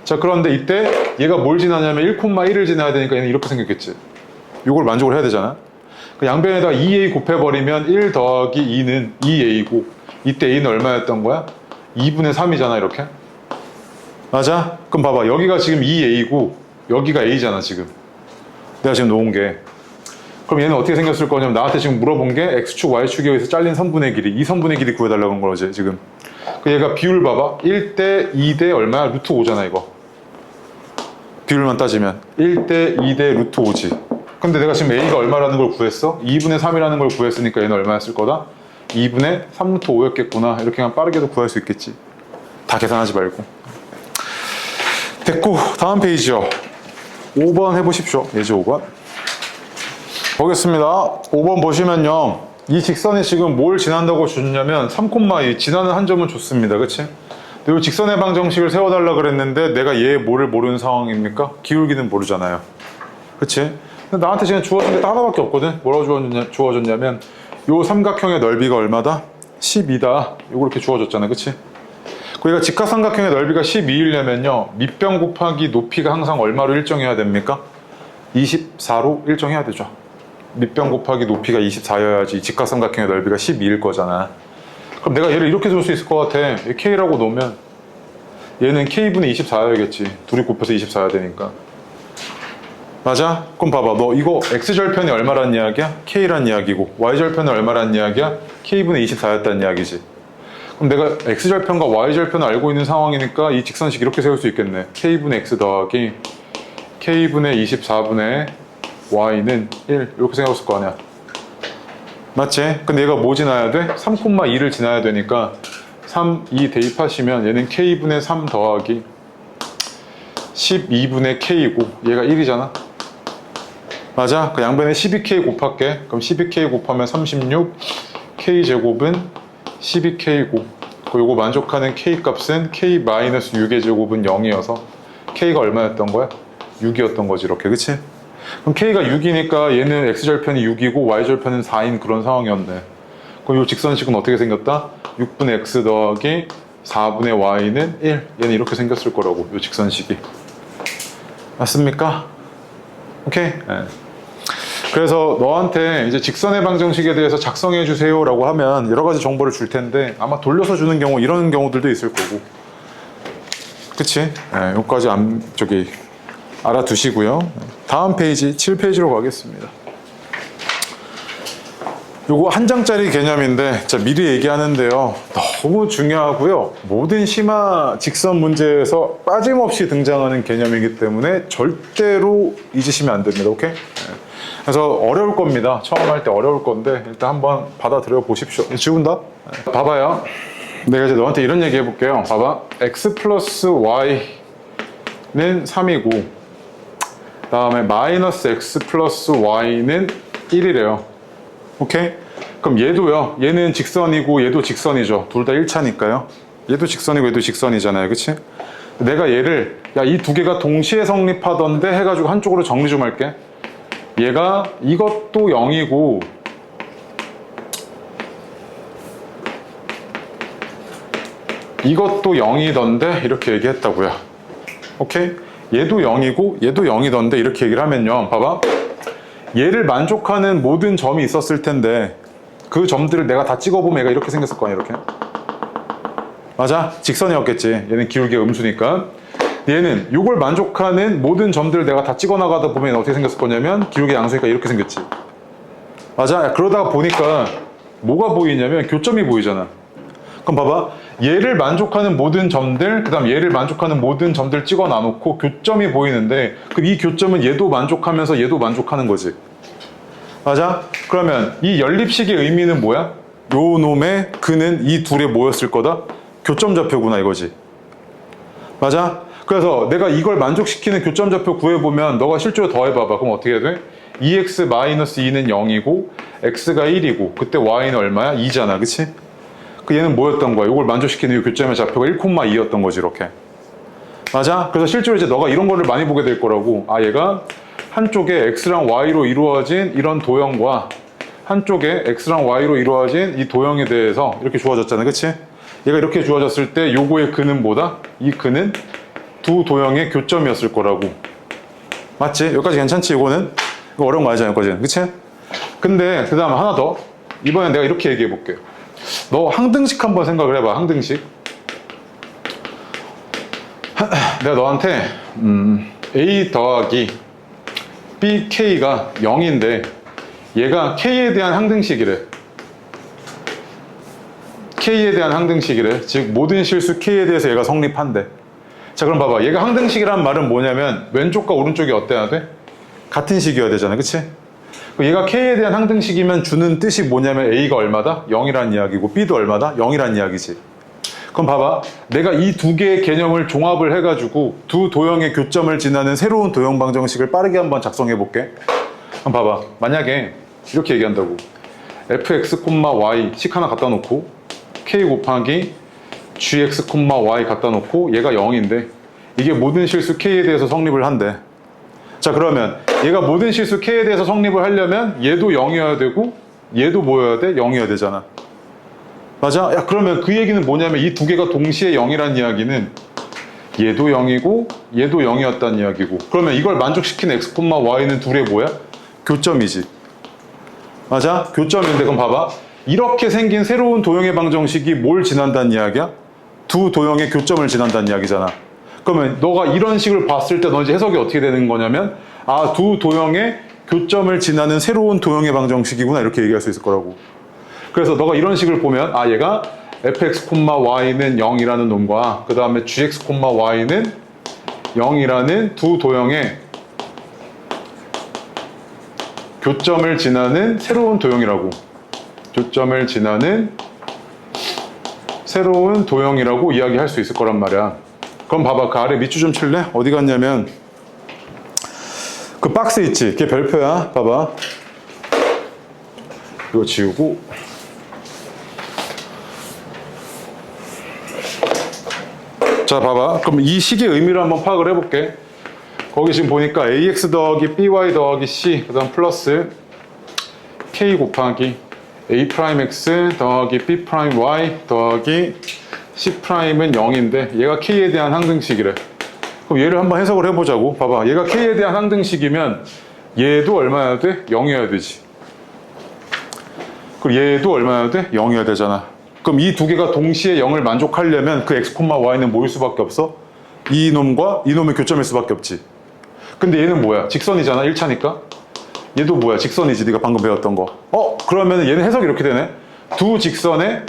S1: 자, 그런데 이때 얘가 뭘 지나냐면 1,1을 지나야 되니까 얘는 이렇게 생겼겠지. 이걸 만족을 해야 되잖아. 그 양변에다가 2a 곱해버리면 1 더하기 2는 2a고 이때 a는 얼마였던 거야? 2분의 3이잖아, 이렇게. 맞아? 그럼 봐봐. 여기가 지금 2a고 여기가 a잖아, 지금. 내가 지금 놓은 게. 그럼 얘는 어떻게 생겼을 거냐면 나한테 지금 물어본 게 x축, y축에 의해서 잘린 선분의 길이, 이 선분의 길이 구해달라고 한 거지, 지금. 그 얘가 비율 봐봐. 1대 2대 얼마야? 루트 5잖아, 이거. 비율만 따지면 1대 2대 루트 5지. 근데 내가 지금 a가 얼마라는 걸 구했어? 2분의 3이라는 걸 구했으니까 얘는 얼마였을 거다? 2분의 3 루트 5였겠구나. 이렇게 그냥 빠르게도 구할 수 있겠지. 다 계산하지 말고. 됐고, 다음 페이지요. 5번 해보십시오. 예제 5번. 보겠습니다. 5번 보시면요. 이 직선이 지금 뭘 지난다고 줬냐면 3,2 지나는 한 점은 줬습니다. 그치? 근데 이 직선의 방정식을 세워달라 그랬는데 내가 얘 뭐를 모르는 상황입니까? 기울기는 모르잖아요. 그치? 근데 나한테 지금 주어진 게 딱 하나밖에 없거든. 뭐라고 주어졌냐면 요 삼각형의 넓이가 얼마다? 12다. 요거 이렇게 주어졌잖아. 그치? 그러니까 직각삼각형의 넓이가 12이려면요. 밑변 곱하기 높이가 항상 얼마로 일정해야 됩니까? 24로 일정해야 되죠. 밑변 곱하기 높이가 24여야지 직각삼각형의 넓이가 12일 거잖아. 그럼 내가 얘를 이렇게 줄 수 있을 것 같아. K라고 놓으면 얘는 K분의 24여야겠지. 둘이 곱해서 24야 되니까. 맞아? 그럼 봐봐. 너 이거 X절편이 얼마란 이야기야? K란 이야기고 Y절편이 얼마란 이야기야? K분의 24였다는 이야기지. 그럼 내가 X절편과 Y절편을 알고 있는 상황이니까 이 직선식 이렇게 세울 수 있겠네. K분의 X 더하기 K분의 24분의 Y는 1 이렇게 생각했을 거 아니야. 맞지? 근데 얘가 뭐 지나야 돼? 3,2를 지나야 되니까 3, 2 대입하시면 얘는 K분의 3 더하기 12분의 K이고 얘가 1이잖아. 맞아? 그 양변에 12K 곱할게. 그럼 12K 곱하면 36 K제곱은 12K고 요거 만족하는 K 값은 K-6의 제곱은 0이어서 K가 얼마였던 거야? 6이었던 거지 이렇게. 그치? 그럼 K가 6이니까 얘는 X절편이 6이고 Y절편은 4인 그런 상황이었네. 그럼 이 직선식은 어떻게 생겼다? 6분의 X 더하기 4분의 Y는 1. 얘는 이렇게 생겼을 거라고, 이 직선식이. 맞습니까? 오케이? 네. 그래서 너한테 이제 직선의 방정식에 대해서 작성해 주세요 라고 하면 여러 가지 정보를 줄 텐데 아마 돌려서 주는 경우 이런 경우들도 있을 거고. 그치? 네, 여기까지 알아두시고요. 다음 페이지 7페이지로 가겠습니다. 요거 한 장짜리 개념인데 미리 얘기하는데요. 너무 중요하고요. 모든 심화 직선 문제에서 빠짐없이 등장하는 개념이기 때문에 절대로 잊으시면 안 됩니다. 오케이? 그래서 어려울 겁니다. 처음 할 때 어려울 건데 일단 한번 받아들여 보십시오. 지운다? 봐봐요. 내가 이제 너한테 이런 얘기 해볼게요. 봐봐. X 플러스 Y는 3이고 다음에 마이너스 X 플러스 Y는 1이래요. 오케이? 그럼 얘도요. 얘는 직선이고 얘도 직선이죠. 둘 다 1차니까요. 얘도 직선이고 얘도 직선이잖아요. 그치? 내가 얘를 이 두 개가 동시에 성립하던데 해가지고 한쪽으로 정리 좀 할게. 얘가 이것도 0이고 이것도 0이던데 이렇게 얘기했다고요. 오케이? 얘도 0이고 얘도 0이던데 이렇게 얘기를 하면요. 봐봐. 얘를 만족하는 모든 점이 있었을 텐데 그 점들을 내가 다 찍어보면 얘가 이렇게 생겼을 거 아니야. 이렇게. 맞아? 직선이었겠지. 얘는 기울기가 음수니까. 얘는 이걸 만족하는 모든 점들을 내가 다 찍어나가다 보면 어떻게 생겼을 거냐면 기울기 양수니까 이렇게 생겼지. 맞아? 그러다가 보니까 뭐가 보이냐면 교점이 보이잖아. 그럼 봐봐. 얘를 만족하는 모든 점들, 그 다음 얘를 만족하는 모든 점들 찍어 놔놓고 교점이 보이는데 그럼 이 교점은 얘도 만족하면서 얘도 만족하는 거지. 맞아? 그러면 이 연립식의 의미는 뭐야? 요 놈의 그는 이 둘의 뭐였을 거다? 교점 좌표구나 이거지. 맞아? 그래서 내가 이걸 만족시키는 교점 좌표 구해보면 너가 실제로 더해봐봐. 그럼 어떻게 해야 돼? 2x-2는 0이고 x가 1이고 그때 y는 얼마야? 2잖아. 그치? 그 얘는 뭐였던 거야? 이걸 만족시키는 이 교점의 좌표가 1,2였던 거지 이렇게. 맞아? 그래서 실제로 이제 너가 이런 거를 많이 보게 될 거라고. 얘가 한쪽에 x랑 y로 이루어진 이런 도형과 한쪽에 x랑 y로 이루어진 이 도형에 대해서 이렇게 주어졌잖아. 그치? 얘가 이렇게 주어졌을 때 요거의 근은 뭐다? 이 근은 두 도형의 교점이었을 거라고. 맞지? 여기까지 괜찮지? 이거는? 이거 어려운 거 아니잖아, 여기까지는. 그치? 근데 그 다음 하나 더. 이번엔 내가 이렇게 얘기해 볼게요. 너 항등식 한번 생각을 해봐. 항등식. 내가 너한테 A 더하기 BK가 0인데 얘가 K에 대한 항등식이래. K에 대한 항등식이래. 즉 모든 실수 K에 대해서 얘가 성립한대. 자 그럼 봐봐. 얘가 항등식이란 말은 뭐냐면 왼쪽과 오른쪽이 어때야 돼? 같은 식이어야 되잖아. 그치? 얘가 K에 대한 항등식이면 주는 뜻이 뭐냐면 A가 얼마다? 0이란 이야기고 B도 얼마다? 0이란 이야기지. 그럼 봐봐. 내가 이 두 개의 개념을 종합을 해가지고 두 도형의 교점을 지나는 새로운 도형 방정식을 빠르게 한번 작성해 볼게. 그럼 봐봐. 만약에 이렇게 얘기한다고. fx, y 식 하나 갖다 놓고 k 곱하기 gx, y 갖다 놓고 얘가 0인데 이게 모든 실수 k에 대해서 성립을 한대. 자 그러면 얘가 모든 실수 k에 대해서 성립을 하려면 얘도 0이어야 되고 얘도 뭐여야 돼? 0이어야 되잖아. 맞아? 야 그러면 그 얘기는 뭐냐면 이 두 개가 동시에 0이란 이야기는 얘도 0이고 얘도 0이었다는 이야기고 그러면 이걸 만족시키는 x, y는 둘의 뭐야? 교점이지. 맞아? 교점인데 그럼 봐봐. 이렇게 생긴 새로운 도형의 방정식이 뭘 지난다는 이야기야? 두 도형의 교점을 지난다는 이야기잖아. 그러면 너가 이런 식을 봤을 때 너 이제 해석이 어떻게 되는 거냐면 두 도형의 교점을 지나는 새로운 도형의 방정식이구나 이렇게 얘기할 수 있을 거라고. 그래서 너가 이런 식을 보면 아 얘가 fx, y는 0이라는 놈과 그 다음에 gx, y는 0이라는 두 도형의 교점을 지나는 새로운 도형이라고. 교점을 지나는 새로운 도형이라고 이야기할 수 있을 거란 말이야. 그럼 봐봐. 그 아래 밑줄 좀 칠래? 어디 갔냐면 그 박스 있지? 그게 별표야. 봐봐. 이거 지우고 자 봐봐. 그럼 이 식의 의미를 한번 파악을 해볼게. 거기 지금 보니까 ax 더하기 by 더하기 c 그 다음 플러스 k 곱하기 a'x 더하기 b'y 더하기 c'은 0인데 얘가 k에 대한 항등식이래. 그럼 얘를 한번 해석을 해보자고. 봐봐. 얘가 k에 대한 항등식이면 얘도 얼마여야 돼? 0이어야 되지. 그리고 얘도 얼마여야 돼? 0이어야 되잖아. 그럼 이 두 개가 동시에 0을 만족하려면 그 x, y는 뭐일 수밖에 없어? 이 놈과 이 놈의 교점일 수밖에 없지. 근데 얘는 뭐야? 직선이잖아. 1차니까. 얘도 뭐야? 직선이지. 네가 방금 배웠던 거. 그러면 얘는 해석이 이렇게 되네. 두 직선의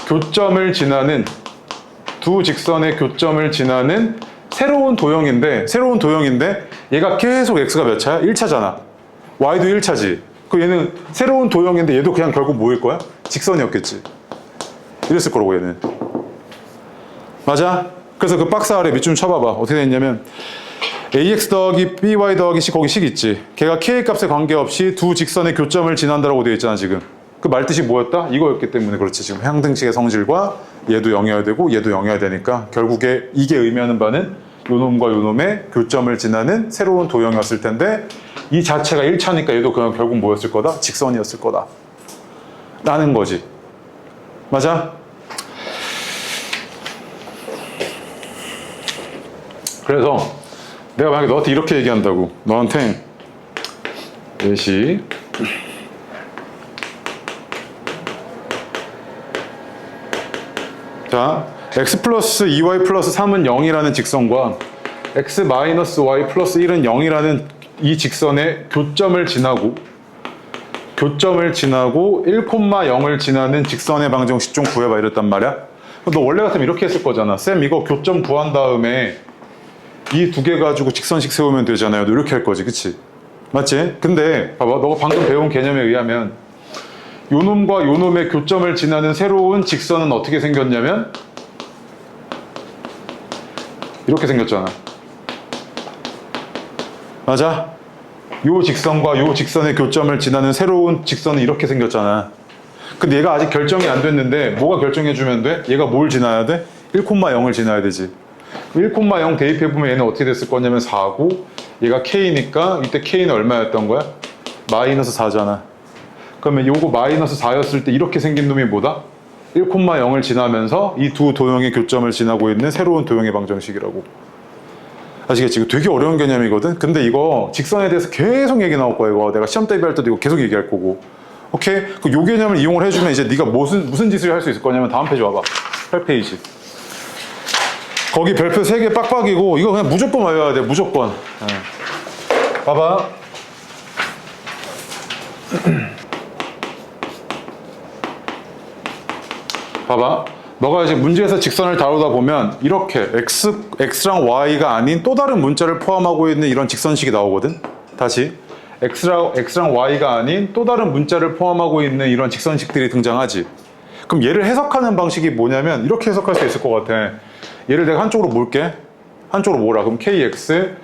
S1: 교점을 지나는 새로운 도형인데 얘가 계속 x가 몇 차야? 1차잖아. y도 1차지. 그 얘는 새로운 도형인데 얘도 그냥 결국 뭐일 거야? 직선이었겠지. 이랬을 거라고 얘는. 맞아? 그래서 그 박스 아래 밑줄 쳐봐봐. 어떻게 됐냐면 ax 더하기 by 더하기 c 거기 식 있지. 걔가 k 값에 관계없이 두 직선의 교점을 지난다라고 되어 있잖아 지금. 그 말뜻이 뭐였다? 이거였기 때문에 그렇지. 지금 항등식의 성질과 얘도 0이어야 되고 얘도 0이어야 되니까 결국에 이게 의미하는 바는 요놈과 요놈의 교점을 지나는 새로운 도형이었을 텐데 이 자체가 1차니까 얘도 그냥 결국 뭐였을 거다? 직선이었을 거다 라는 거지. 맞아? 그래서 내가 만약에 너한테 이렇게 얘기한다고. 너한테 예시 자 x 플러스 2y 플러스 3은 0이라는 직선과 x 마이너스 y 플러스 1은 0이라는 이 직선의 교점을 지나고 1,0을 지나는 직선의 방정식 좀 구해봐 이랬단 말이야. 너 원래 같으면 이렇게 했을 거잖아. 쌤 이거 교점 구한 다음에 이 두 개 가지고 직선식 세우면 되잖아요. 너 이렇게 할 거지, 그치? 맞지? 근데 봐봐, 너가 방금 배운 개념에 의하면 요놈과 요놈의 교점을 지나는 새로운 직선은 어떻게 생겼냐면 이렇게 생겼잖아. 맞아? 요 직선과 요 직선의 교점을 지나는 새로운 직선은 이렇게 생겼잖아. 근데 얘가 아직 결정이 안 됐는데 뭐가 결정해주면 돼? 얘가 뭘 지나야 돼? 1,0을 지나야 되지. 1,0 대입해보면 얘는 어떻게 됐을 거냐면 4고 얘가 K니까 이때 K는 얼마였던 거야? 마이너스 4잖아. 그러면 요거 마이너스 4였을 때 이렇게 생긴 놈이 뭐다? 1,0을 지나면서 이 두 도형의 교점을 지나고 있는 새로운 도형의 방정식이라고. 아시겠지? 이거 되게 어려운 개념이거든? 근데 이거 직선에 대해서 계속 얘기 나올 거야. 이거 내가 시험 대비할 때도 이거 계속 얘기할 거고. 오케이? 요 개념을 이용을 해주면 이제 네가 무슨 짓을 할 수 있을 거냐면 다음 페이지 와봐. 8페이지. 거기 별표 3개 빡빡이고 이거 그냥 무조건 외워야 돼. 무조건. 봐봐. 봐봐. 너가 이제 문제에서 직선을 다루다 보면 이렇게 x랑 y가 아닌 또 다른 문자를 포함하고 있는 이런 직선식이 나오거든. 다시 x랑 y가 아닌 또 다른 문자를 포함하고 있는 이런 직선식들이 등장하지. 그럼 얘를 해석하는 방식이 뭐냐면 이렇게 해석할 수 있을 것 같아. 얘를 내가 한쪽으로 몰게. 한쪽으로 몰아. 그럼 kx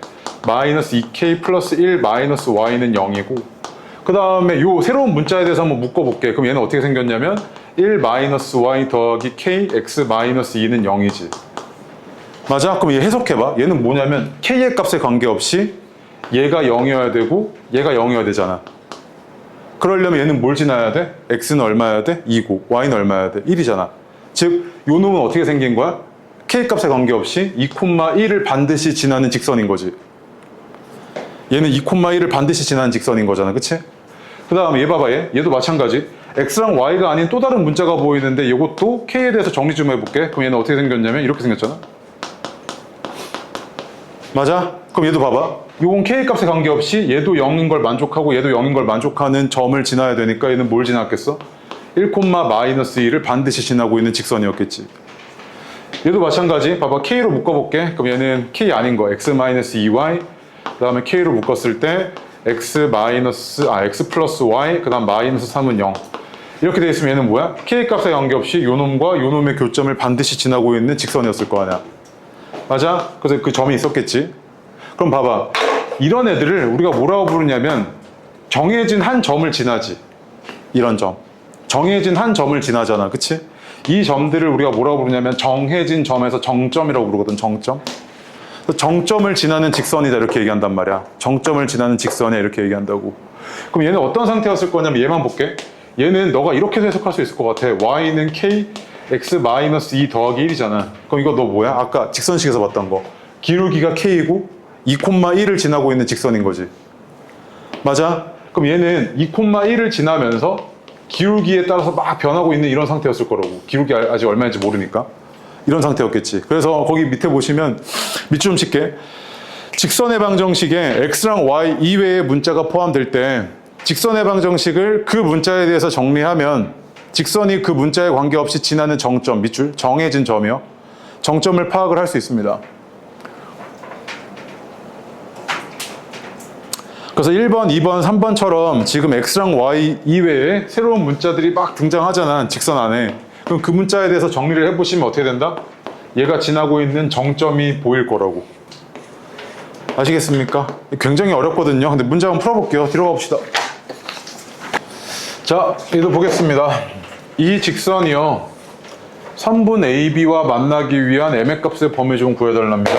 S1: 마이너스 2k 플러스 1 마이너스 y는 0이고 그 다음에 요 새로운 문자에 대해서 한번 묶어볼게. 그럼 얘는 어떻게 생겼냐면 1 마이너스 y 더하기 k x 마이너스 2는 0이지. 맞아? 그럼 얘 해석해봐. 얘는 뭐냐면 k의 값에 관계없이 얘가 0이어야 되고 얘가 0이어야 되잖아. 그러려면 얘는 뭘 지나야 돼? x는 얼마여야 돼? 2고 y는 얼마여야 돼? 1이잖아. 즉, 요 놈은 어떻게 생긴 거야? k 값에 관계없이 2,1을 반드시 지나는 직선인 거지. 얘는 2,1을 반드시 지나는 직선인 거잖아. 그치? 그 다음에 얘 봐봐. 얘도 마찬가지. x랑 y가 아닌 또 다른 문자가 보이는데 이것도 k에 대해서 정리 좀 해볼게. 그럼 얘는 어떻게 생겼냐면 이렇게 생겼잖아. 맞아? 그럼 얘도 봐봐. 요건 K값에 관계없이 얘도 0인 걸 만족하고 얘도 0인 걸 만족하는 점을 지나야 되니까 얘는 뭘 지났겠어? 1,-2를 반드시 지나고 있는 직선이었겠지. 얘도 마찬가지. 봐봐. K로 묶어볼게. 그럼 얘는 K 아닌 거. x-2y. 그 다음에 K로 묶었을 때 x 플러스 y. 그 다음 마이너스 3은 0. 이렇게 돼 있으면 얘는 뭐야? K값에 관계없이 요 놈과 요 놈의 교점을 반드시 지나고 있는 직선이었을 거 아니야. 맞아? 그래서 그 점이 있었겠지. 그럼 봐봐. 이런 애들을 우리가 뭐라고 부르냐면 정해진 한 점을 지나지. 이런 점. 정해진 한 점을 지나잖아. 그치? 이 점들을 우리가 뭐라고 부르냐면 정해진 점에서 정점이라고 부르거든. 정점. 정점을 지나는 직선이다 이렇게 얘기한단 말이야. 정점을 지나는 직선이야 이렇게 얘기한다고. 그럼 얘는 어떤 상태였을 거냐면 얘만 볼게. 얘는 너가 이렇게도 해석할 수 있을 것 같아. y는 k x-2 더하기 1이잖아. 그럼 이거 너 뭐야? 아까 직선식에서 봤던 거. 기울기가 k이고 2,1을 지나고 있는 직선인 거지. 맞아? 그럼 얘는 2,1을 지나면서 기울기에 따라서 막 변하고 있는 이런 상태였을 거라고. 기울기 아직 얼마인지 모르니까. 이런 상태였겠지. 그래서 거기 밑에 보시면 밑줄 좀 칠게. 직선의 방정식에 x랑 y 이외의 문자가 포함될 때 직선의 방정식을 그 문자에 대해서 정리하면 직선이 그 문자에 관계없이 지나는 정점, 밑줄, 정해진 점이요. 정점을 파악을 할 수 있습니다. 그래서 1번, 2번, 3번처럼 지금 x랑 y 이외에 새로운 문자들이 막 등장하잖아. 직선 안에. 그럼 그 문자에 대해서 정리를 해보시면 어떻게 된다? 얘가 지나고 있는 정점이 보일 거라고. 아시겠습니까? 굉장히 어렵거든요. 근데 문제 한번 풀어볼게요. 뒤로 가봅시다. 자, 얘도 보겠습니다. 이 직선이요. 선분 AB와 만나기 위한 m의 값의 범위 좀 구해달랍니다.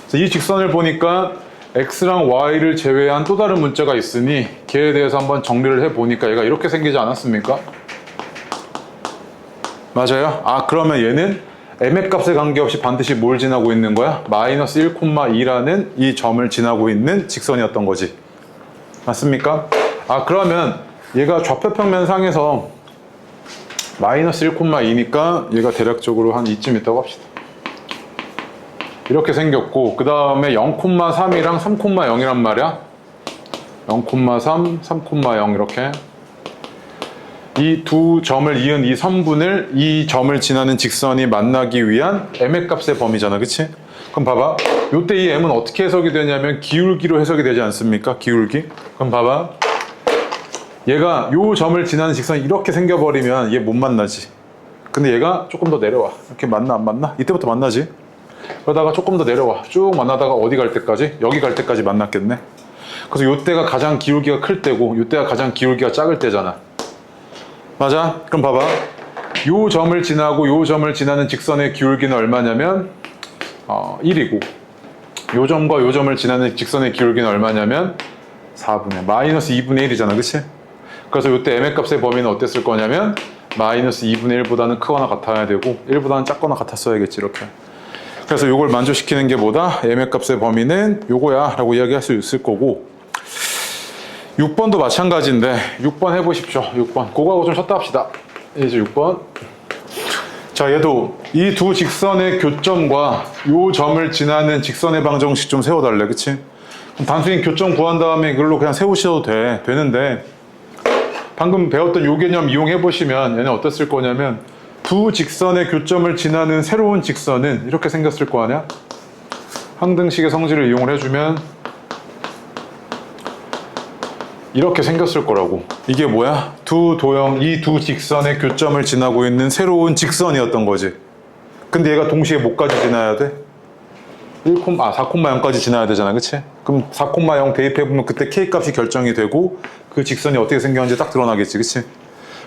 S1: 그래서 이 직선을 보니까 x랑 y를 제외한 또 다른 문자가 있으니 걔에 대해서 한번 정리를 해보니까 얘가 이렇게 생기지 않았습니까? 맞아요? 아, 그러면 얘는 m의 값에 관계없이 반드시 뭘 지나고 있는 거야? 마이너스 1,2라는 이 점을 지나고 있는 직선이었던 거지. 맞습니까? 아, 그러면 얘가 좌표평면상에서 마이너스 1,2니까 얘가 대략적으로 한 이쯤 있다고 합시다. 이렇게 생겼고 그 다음에 0,3이랑 3,0이란 말이야. 0,3, 3,0 이렇게 이 두 점을 이은 이 선분을 이 점을 지나는 직선이 만나기 위한 m의 값의 범위잖아. 그치? 그럼 봐봐. 요때 이 m은 어떻게 해석이 되냐면 기울기로 해석이 되지 않습니까? 기울기. 그럼 봐봐. 얘가 요 점을 지나는 직선이 이렇게 생겨버리면 얘 못 만나지. 근데 얘가 조금 더 내려와. 이렇게 만나 안 만나? 이때부터 만나지. 그러다가 조금 더 내려와. 쭉 만나다가 어디 갈 때까지? 여기 갈 때까지 만났겠네. 그래서 요때가 가장 기울기가 클 때고 요때가 가장 기울기가 작을 때잖아. 맞아? 그럼 봐봐. 요 점을 지나고 요 점을 지나는 직선의 기울기는 얼마냐면 1이고 요 점과 요 점을 지나는 직선의 기울기는 얼마냐면 4분의 마이너스 2분의 1이잖아. 그치? 그래서 요때 m의 값의 범위는 어땠을 거냐면 마이너스 2분의 1보다는 크거나 같아야 되고 1보다는 작거나 같았어야겠지. 이렇게. 그래서 요걸 만족시키는 게 뭐다? m의 값의 범위는 요거야 라고 이야기할 수 있을 거고 6번도 마찬가지인데 6번 해보십시오. 6번 그거하고 좀 쉬었다 합시다. 이제 6번. 자, 얘도 이 두 직선의 교점과 요 점을 지나는 직선의 방정식 좀 세워달래. 그치? 그럼 단순히 교점 구한 다음에 이걸로 그냥 세우셔도 되는데 방금 배웠던 요 개념 이용해보시면 얘는 어땠을 거냐면 두 직선의 교점을 지나는 새로운 직선은 이렇게 생겼을 거 아니야? 항등식의 성질을 이용을 해주면 이렇게 생겼을 거라고. 이게 뭐야? 이 두 직선의 교점을 지나고 있는 새로운 직선이었던 거지. 근데 얘가 동시에 뭐까지 지나야 돼? 4,0까지 지나야 되잖아. 그치? 그럼 4,0 대입해보면 그때 K값이 결정이 되고 그 직선이 어떻게 생겼는지 딱 드러나겠지. 그치?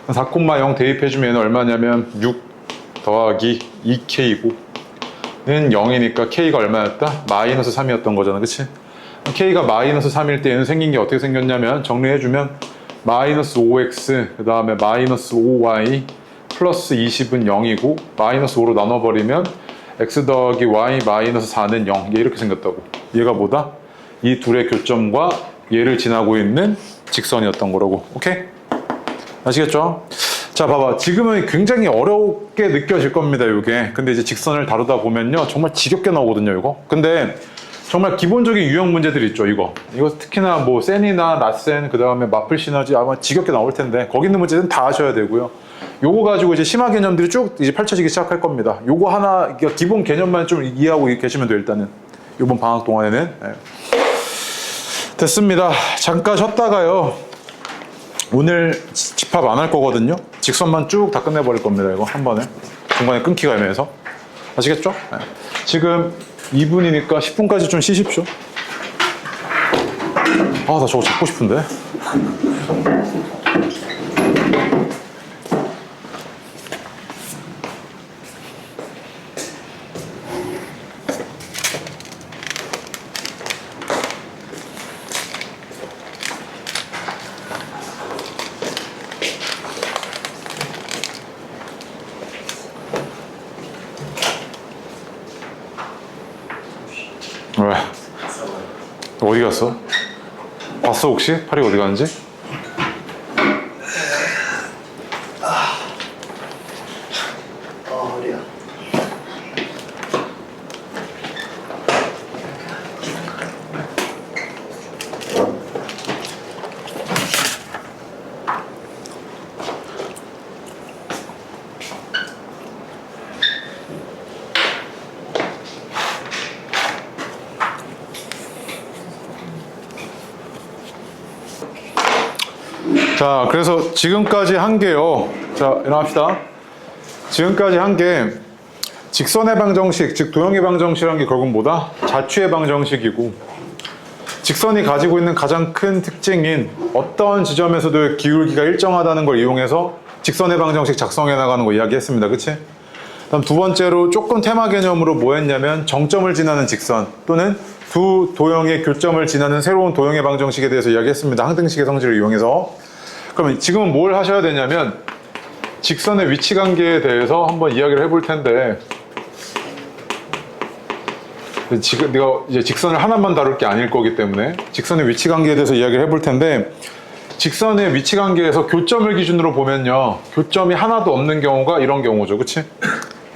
S1: 4,0 대입해주면 얘는 얼마냐면 6 더하기 2K고 는 0이니까 K가 얼마였다? 마이너스 3이었던 거잖아. 그치? K가 마이너스 3일 때 얘는 생긴 게 어떻게 생겼냐면 정리해주면 마이너스 5x 그 다음에 마이너스 5y 플러스 20은 0이고 마이너스 5로 나눠버리면 x 더하기 y 마이너스 4는 0. 얘 이렇게 생겼다고. 얘가 뭐다? 이 둘의 교점과 얘를 지나고 있는 직선이었던 거라고. 오케이? 아시겠죠? 자, 봐봐. 지금은 굉장히 어렵게 느껴질 겁니다, 이게. 근데 이제 직선을 다루다 보면요. 정말 지겹게 나오거든요, 이거. 근데 정말 기본적인 유형 문제들 있죠. 이거 특히나 뭐 센이나 라센, 그 다음에 마플 시너지 아마 지겹게 나올 텐데 거기 있는 문제는 다 아셔야 되고요. 요거 가지고 이제 심화 개념들이 쭉 이제 펼쳐지기 시작할 겁니다. 요거 하나 기본 개념만 좀 이해하고 계시면 돼요. 일단은 이번 방학 동안에는. 네. 됐습니다. 잠깐 쉬었다가요. 오늘 집합 안 할 거거든요. 직선만 쭉 다 끝내버릴 겁니다. 이거 한 번에 중간에 끊기가 애매해서 아시겠죠? 네. 지금 2분이니까 10분까지 좀 쉬십시오. 아, 나 저거 잡고 싶은데. 왜? 어디 갔어? 봤어 혹시? 팔이 어디 갔는지?
S2: 허리야.
S1: 자, 그래서 지금까지 한 게요. 자, 일어납시다. 지금까지 한 게 직선의 방정식, 즉 도형의 방정식이라는 게 결국 뭐다? 자취의 방정식이고, 직선이 가지고 있는 가장 큰 특징인 어떤 지점에서도 기울기가 일정하다는 걸 이용해서 직선의 방정식 작성해 나가는 거 이야기했습니다. 그치? 다음 두 번째로 조금 테마 개념으로 뭐 했냐면 정점을 지나는 직선 또는 두 도형의 교점을 지나는 새로운 도형의 방정식에 대해서 이야기했습니다. 항등식의 성질을 이용해서. 그러면 지금은 뭘 하셔야 되냐면 직선의 위치 관계에 대해서 한번 이야기를 해볼 텐데, 지금 내가 이제 직선을 하나만 다룰 게 아닐 거기 때문에 직선의 위치 관계에 대해서 이야기를 해볼 텐데, 직선의 위치 관계에서 교점을 기준으로 보면요, 교점이 하나도 없는 경우가 이런 경우죠. 그치?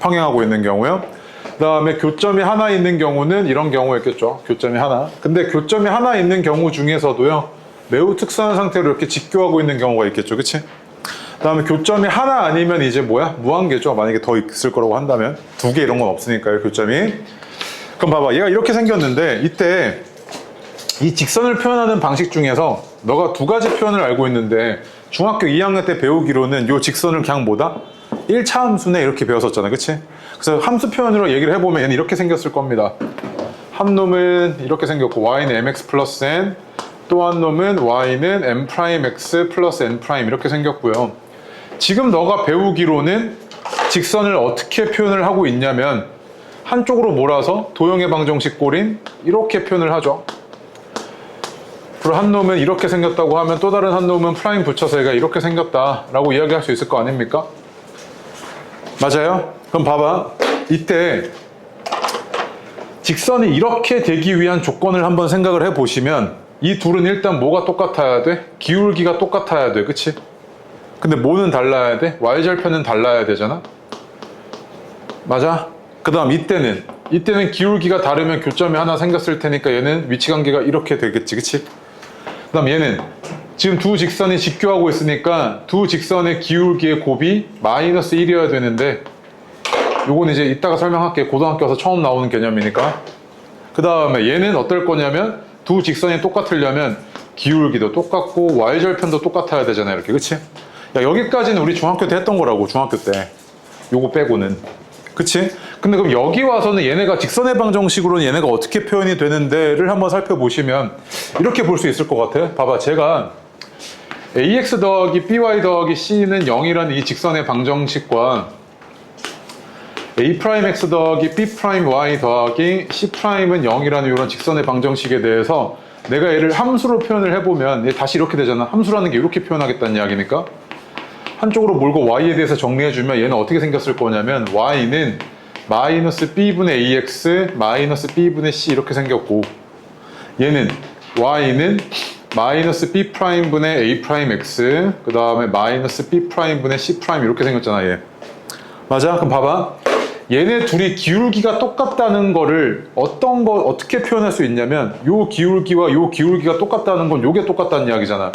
S1: 평행하고 있는 경우요. 그 다음에 교점이 하나 있는 경우는 이런 경우였겠죠. 교점이 하나. 근데 교점이 하나 있는 경우 중에서도요, 매우 특수한 상태로 이렇게 직교하고 있는 경우가 있겠죠. 그치? 그 다음에 교점이 하나 아니면 이제 뭐야? 무한계죠. 만약에 더 있을 거라고 한다면. 두 개 이런 건 없으니까요, 교점이. 그럼 봐봐. 얘가 이렇게 생겼는데 이때 이 직선을 표현하는 방식 중에서 너가 두 가지 표현을 알고 있는데 중학교 2학년 때 배우기로는 이 직선을 그냥 뭐다? 1차 함수네 이렇게 배웠었잖아. 그치? 그래서 함수 표현으로 얘기를 해보면 얘는 이렇게 생겼을 겁니다. 한 놈은 이렇게 생겼고 y는 mx 플러스 n, 또 한 놈은 y는 m'x 플러스 n' 이렇게 생겼고요. 지금 너가 배우기로는 직선을 어떻게 표현을 하고 있냐면 한쪽으로 몰아서 도형의 방정식 꼴인 이렇게 표현을 하죠. 그리고 한 놈은 이렇게 생겼다고 하면 또 다른 한 놈은 프라임 붙여서 얘가 이렇게 생겼다라고 이야기할 수 있을 거 아닙니까? 맞아요? 그럼 봐봐. 이때 직선이 이렇게 되기 위한 조건을 한번 생각을 해보시면 이 둘은 일단 뭐가 똑같아야 돼? 기울기가 똑같아야 돼. 그치? 근데 뭐는 달라야 돼? y절편은 달라야 되잖아? 맞아? 그 다음 이때는 기울기가 다르면 교점이 하나 생겼을 테니까 얘는 위치관계가 이렇게 되겠지. 그치? 그 다음 얘는 지금 두 직선이 직교하고 있으니까 두 직선의 기울기의 곱이 마이너스 1이어야 되는데, 요건 이제 이따가 설명할게. 고등학교 와서 처음 나오는 개념이니까. 그 다음에 얘는 어떨 거냐면 두 직선이 똑같으려면 기울기도 똑같고 y절편도 똑같아야 되잖아요. 이렇게. 그치? 야, 여기까지는 우리 중학교 때 했던 거라고. 중학교 때 요거 빼고는. 그치? 근데 그럼 여기 와서는 얘네가 직선의 방정식으로는 얘네가 어떻게 표현이 되는데를 한번 살펴보시면 이렇게 볼 수 있을 것 같아. 봐봐. 제가 ax 더하기 by 더하기 c는 0이라는 이 직선의 방정식과 a'x 더하기 b'y 더하기 c'은 0이라는 이런 직선의 방정식에 대해서 내가 얘를 함수로 표현을 해보면 얘 다시 이렇게 되잖아. 함수라는 게 이렇게 표현하겠다는 이야기니까 한쪽으로 몰고 y에 대해서 정리해주면 얘는 어떻게 생겼을 거냐면 y는 마이너스 b분의 ax 마이너스 b분의 c 이렇게 생겼고, 얘는 y는 마이너스 b'분의 a'x 그 다음에 마이너스 b'분의 c' 이렇게 생겼잖아. 얘 맞아? 그럼 봐봐. 얘네 둘이 기울기가 똑같다는 거를 어떻게 표현할 수 있냐면 요 기울기와 요 기울기가 똑같다는 건 요게 똑같다는 이야기잖아.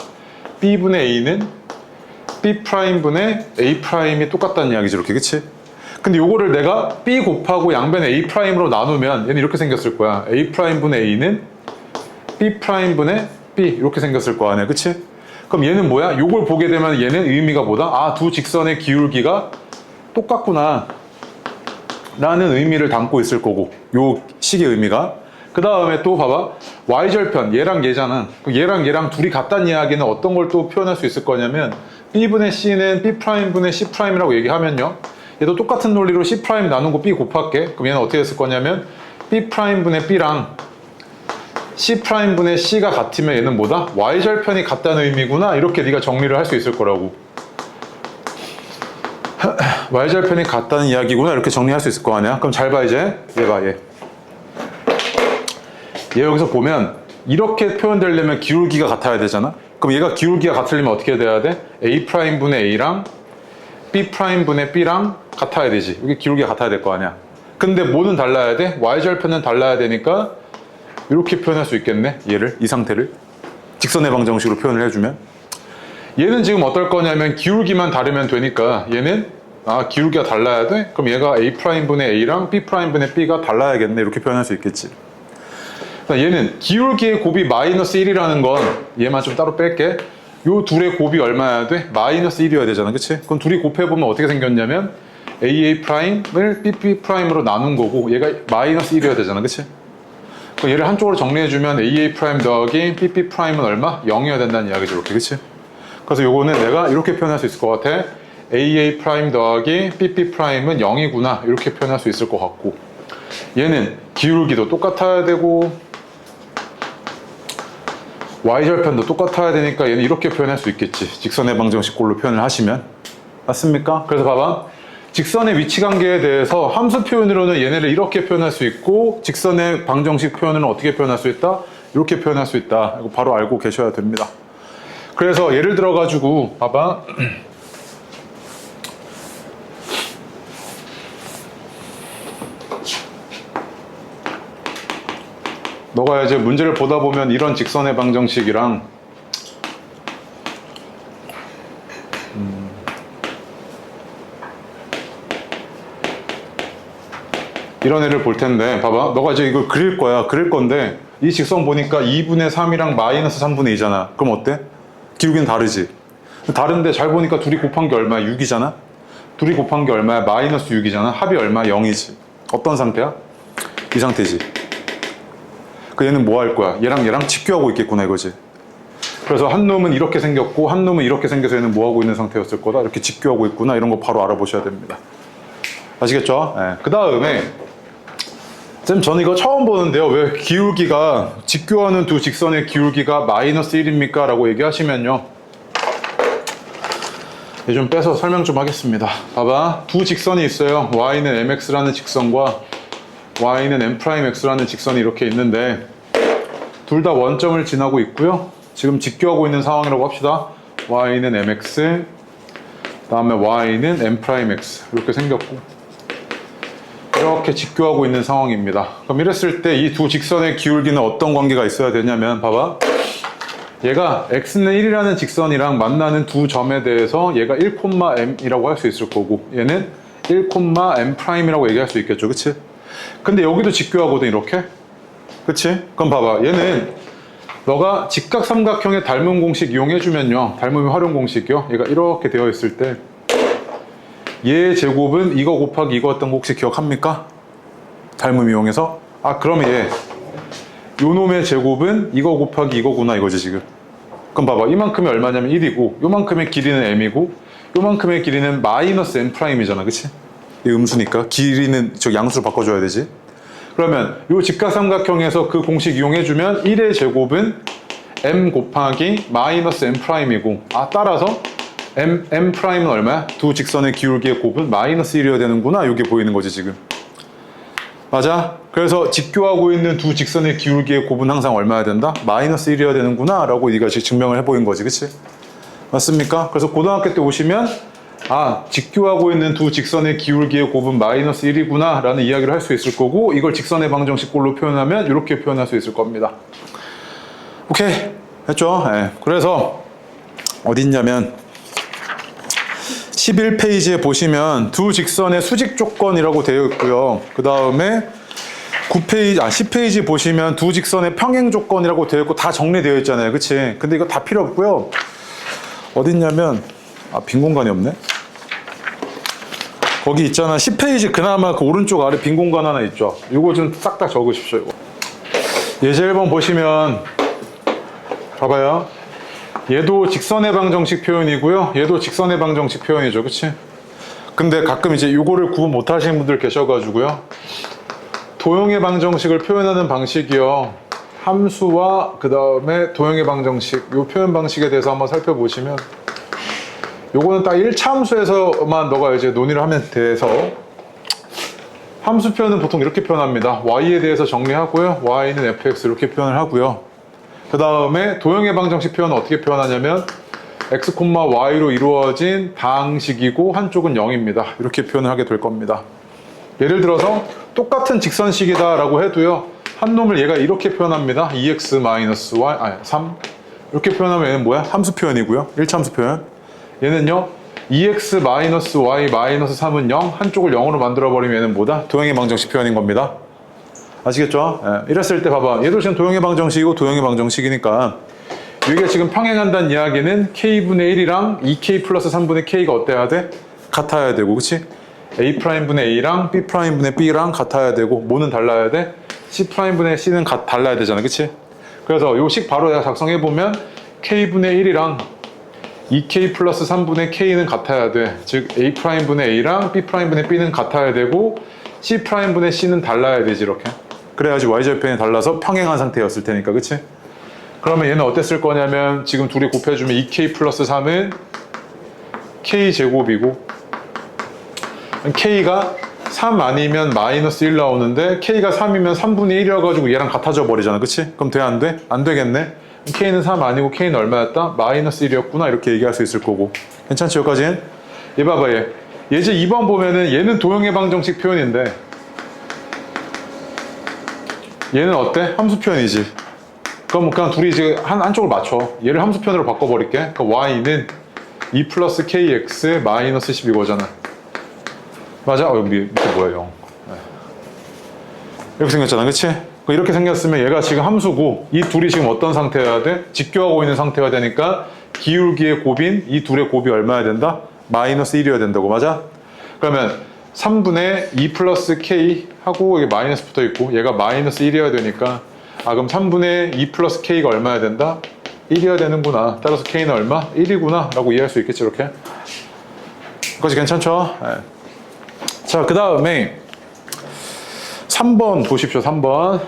S1: B분의 A는 B'분의 A'이 똑같다는 이야기지, 이렇게. 그치? 근데 요거를 내가 B 곱하고 양변 A'로 나누면 얘는 이렇게 생겼을 거야. A'분의 A는 B'분의 B 이렇게 생겼을 거 아니야. 그치? 그럼 얘는 뭐야? 요걸 보게 되면 얘는 의미가 뭐다? 아, 두 직선의 기울기가 똑같구나 라는 의미를 담고 있을 거고, 요 식의 의미가. 그 다음에 또 봐봐, y절편, 얘랑 얘잖아. 얘랑 얘랑 둘이 같다는 이야기는 어떤 걸 또 표현할 수 있을 거냐면 B분의 C는 B'분의 C'이라고 얘기하면요, 얘도 똑같은 논리로 C' 나누고 B 곱할게. 그럼 얘는 어떻게 됐을 거냐면 B'분의 B랑 C'분의 C가 같으면 얘는 뭐다? y절편이 같다는 의미구나, 이렇게 네가 정리를 할 수 있을 거라고. y절편이 같다는 이야기구나, 이렇게 정리할 수 있을 거 아니야. 그럼 잘 봐. 이제 얘 봐. 얘 여기서 보면 이렇게 표현되려면 기울기가 같아야 되잖아. 그럼 얘가 기울기가 같으려면 어떻게 돼야 돼? A'분의 A랑 B'분의 B랑 같아야 되지. 이게 기울기가 같아야 될 거 아니야. 근데 뭐는 달라야 돼? y절편은 달라야 되니까 이렇게 표현할 수 있겠네. 얘를, 이 상태를 직선의 방정식으로 표현을 해주면, 얘는 지금 어떨 거냐면 기울기만 다르면 되니까 얘는 기울기가 달라야 돼? 그럼 얘가 A'분의 A랑 B'분의 B가 달라야겠네, 이렇게 표현할 수 있겠지. 얘는 기울기의 곱이 마이너스 1이라는 건 얘만 좀 따로 뺄게. 요 둘의 곱이 얼마여야 돼? 마이너스 1이어야 되잖아. 그치? 그럼 둘이 곱해보면 어떻게 생겼냐면 AA'을 BB'으로 나눈 거고 얘가 마이너스 1이어야 되잖아. 그치? 그럼 얘를 한쪽으로 정리해주면 AA' 더하기 BB'은 얼마? 0이어야 된다는 이야기죠. 이렇게. 그치? 그래서 요거는 내가 이렇게 표현할 수 있을 것 같아. AA' 더하기 BB'은 0이구나, 이렇게 표현할 수 있을 것 같고, 얘는 기울기도 똑같아야 되고 y절편도 똑같아야 되니까 얘는 이렇게 표현할 수 있겠지. 직선의 방정식꼴로 표현을 하시면. 맞습니까? 그래서 봐봐, 직선의 위치 관계에 대해서 함수 표현으로는 얘네를 이렇게 표현할 수 있고, 직선의 방정식 표현은 어떻게 표현할 수 있다? 이렇게 표현할 수 있다. 이거 바로 알고 계셔야 됩니다. 그래서 예를 들어 가지고 봐봐, 너가 이제 문제를 보다 보면 이런 직선의 방정식이랑 이런 애를 볼 텐데, 봐봐, 너가 이제 이걸 그릴 거야. 그릴 건데 이 직선 보니까 2분의 3이랑 마이너스 3분의 2잖아. 그럼 어때? 기울기는 다르지. 다른데 잘 보니까 둘이 곱한 게 얼마야? 6이잖아. 둘이 곱한 게 얼마야? 마이너스 6이잖아. 합이 얼마야? 0이지. 어떤 상태야? 이 상태지. 그 얘는 뭐 할 거야? 얘랑 얘랑 직교하고 있겠구나, 이거지. 그래서 한 놈은 이렇게 생겼고 한 놈은 이렇게 생겨서 얘는 뭐 하고 있는 상태였을 거다, 이렇게 직교하고 있구나, 이런 거 바로 알아보셔야 됩니다. 아시겠죠? 네. 그 다음에 쌤, 저는 이거 처음 보는데요, 왜 기울기가, 직교하는 두 직선의 기울기가 마이너스 1입니까? 라고 얘기하시면요, 얘 좀 빼서 설명 좀 하겠습니다. 봐봐, 두 직선이 있어요. y는 mx라는 직선과 y는 m'x라는 직선이 이렇게 있는데 둘 다 원점을 지나고 있고요. 지금 직교하고 있는 상황이라고 합시다. y는 mx, 그 다음에 y는 m'x 이렇게 생겼고 이렇게 직교하고 있는 상황입니다. 그럼 이랬을 때 이 두 직선의 기울기는 어떤 관계가 있어야 되냐면, 봐봐, 얘가 x는 1이라는 직선이랑 만나는 두 점에 대해서 얘가 1,m이라고 할 수 있을 거고 얘는 1,m'이라고 얘기할 수 있겠죠. 그치? 근데 여기도 직교하거든, 이렇게. 그치? 그럼 봐봐, 얘는 너가 직각삼각형의 닮음 공식 이용해주면요, 닮음의 활용 공식이요, 얘가 이렇게 되어 있을 때 얘 제곱은 이거 곱하기 이거였던 공식 기억합니까? 닮음 이용해서. 그러면 요 놈의 제곱은 이거 곱하기 이거구나, 이거지 지금. 그럼 봐봐, 이만큼이 얼마냐면 1이고 요만큼의 길이는 m이고 요만큼의 길이는 마이너스 m'이잖아. 그치? 이 음수니까 길이는 저 양수로 바꿔줘야 되지. 그러면 요 직각삼각형에서 그 공식 이용해주면 1의 제곱은 m 곱하기 마이너스 m'이고, 따라서 m'은 얼마야? 두 직선의 기울기의 곱은 마이너스 1이어야 되는구나, 이게 보이는 거지 지금. 맞아? 그래서 직교하고 있는 두 직선의 기울기의 곱은 항상 얼마야 된다? 마이너스 1이어야 되는구나 라고 네가 지금 증명을 해보인 거지. 그치? 맞습니까? 그래서 고등학교 때 오시면 아, 직교하고 있는 두 직선의 기울기의 곱은 마이너스 1이구나 라는 이야기를 할 수 있을 거고, 이걸 직선의 방정식꼴로 표현하면 이렇게 표현할 수 있을 겁니다. 오케이, 했죠? 네. 그래서 어디 있냐면 11페이지에 보시면 두 직선의 수직 조건이라고 되어 있고요. 그 다음에 10페이지 보시면 두 직선의 평행 조건이라고 되어 있고 다 정리되어 있잖아요. 그치? 근데 이거 다 필요 없고요. 어디 있냐면, 빈 공간이 없네? 거기 있잖아. 10페이지 그나마 그 오른쪽 아래 빈 공간 하나 있죠. 이거 좀 싹 다 적으십시오. 이거. 예제 1번 보시면, 봐봐요. 얘도 직선의 방정식 표현이고요. 얘도 직선의 방정식 표현이죠. 그치? 근데 가끔 이제 이거를 구분 못 하시는 분들 계셔가지고요. 도형의 방정식을 표현하는 방식이요. 함수와 그 다음에 도형의 방정식, 이 표현 방식에 대해서 한번 살펴보시면, 요거는 딱 1차 함수에서만 너가 이제 논의를 하면 돼서, 함수 표현은 보통 이렇게 표현합니다. y에 대해서 정리하고요. y는 fx 이렇게 표현을 하고요. 그 다음에 도형의 방정식 표현은 어떻게 표현하냐면 x, y로 이루어진 방식이고 한쪽은 0입니다. 이렇게 표현을 하게 될 겁니다. 예를 들어서 똑같은 직선식이다 라고 해도요, 한 놈을 얘가 이렇게 표현합니다. 2x-y, 3 이렇게 표현하면 얘는 뭐야? 함수 표현이고요. 1차 함수 표현. 얘는요, 2x-y-3은 0, 한쪽을 0으로 만들어버리면 얘는 뭐다? 도형의 방정식 표현인 겁니다. 아시겠죠? 예, 이랬을 때 봐봐. 얘도 지금 도형의 방정식이고 도형의 방정식이니까 이게 지금 평행한다는 이야기는 k분의 1이랑 2k 플러스 3분의 k가 어때야 돼? 같아야 되고, 그치? A'분의 A랑 B'분의 B랑 같아야 되고, 뭐는 달라야 돼? C'분의 C는 달라야 되잖아, 그치? 그래서 요 식 바로 내가 작성해보면 K분의 1이랑 2K 플러스 3분의 K는 같아야 돼. 즉 A'분의 A랑 B'분의 B는 같아야 되고, C'분의 C는 달라야 되지, 이렇게. 그래야지 y절편이 달라서 평행한 상태였을 테니까, 그치? 그러면 얘는 어땠을 거냐면, 지금 둘이 곱해주면 2K 플러스 3은 K제곱이고, K가 3 아니면 마이너스 1 나오는데, K가 3이면 3분의 1이어가지고 얘랑 같아져 버리잖아, 그치? 그럼 돼, 안 돼? 안 되겠네? K는 3 아니고 K는 얼마였다? 마이너스 1이었구나, 이렇게 얘기할 수 있을 거고. 괜찮지, 여기까지는? 얘 봐봐, 얘. 예제 2번 보면은 얘는 도형의 방정식 표현인데, 얘는 어때? 함수 표현이지. 그럼 그냥 둘이 이제 한쪽을 맞춰. 얘를 함수 표현으로 바꿔버릴게. 그러니까 y는 2 플러스 kx 마이너스 10 이거잖아. 맞아? 여기 밑에 뭐야, 0. 네. 이렇게 생겼잖아, 그치? 이렇게 생겼으면 얘가 지금 함수고, 이 둘이 지금 어떤 상태여야 돼? 직교하고 있는 상태여야 되니까 기울기의 곱인 이 둘의 곱이 얼마여야 된다? 마이너스 1이어야 된다고, 맞아? 그러면 3분의 2 플러스 k 하고 여기 마이너스 붙어 있고, 얘가 마이너스 1이어야 되니까, 그럼 3분의 2 플러스 k가 얼마여야 된다? 1이어야 되는구나. 따라서 k는 얼마? 1이구나 라고 이해할 수 있겠지, 이렇게. 여기까지 괜찮죠? 네. 자, 그 다음에 3번 보십시오. 3번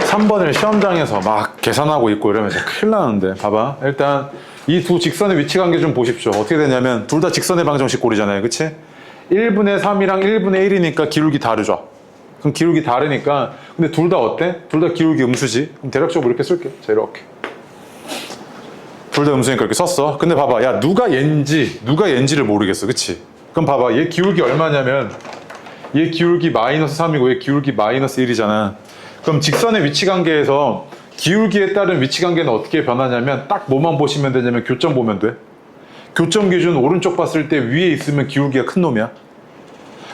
S1: 3번을 시험장에서 막 계산하고 있고 이러면 진짜 큰일 나는데, 봐봐. 일단 이 두 직선의 위치 관계 좀 보십시오. 어떻게 되냐면 둘 다 직선의 방정식 꼴이잖아요, 그치? 1분의 3이랑 1분의 1이니까 기울기 다르죠. 그럼 기울기 다르니까, 근데 둘 다 어때? 둘 다 기울기 음수지. 그럼 대략적으로 이렇게 쓸게. 자, 이렇게 둘 다 음수니까 이렇게 썼어. 근데 봐봐, 야, 누가 얘인지를 모르겠어, 그치? 그럼 봐봐, 얘 기울기 얼마냐면 얘 기울기 마이너스 3이고 얘 기울기 마이너스 1이잖아. 그럼 직선의 위치 관계에서 기울기에 따른 위치 관계는 어떻게 변하냐면, 딱 뭐만 보시면 되냐면 교점 보면 돼. 교점 기준 오른쪽 봤을 때 위에 있으면 기울기가 큰 놈이야.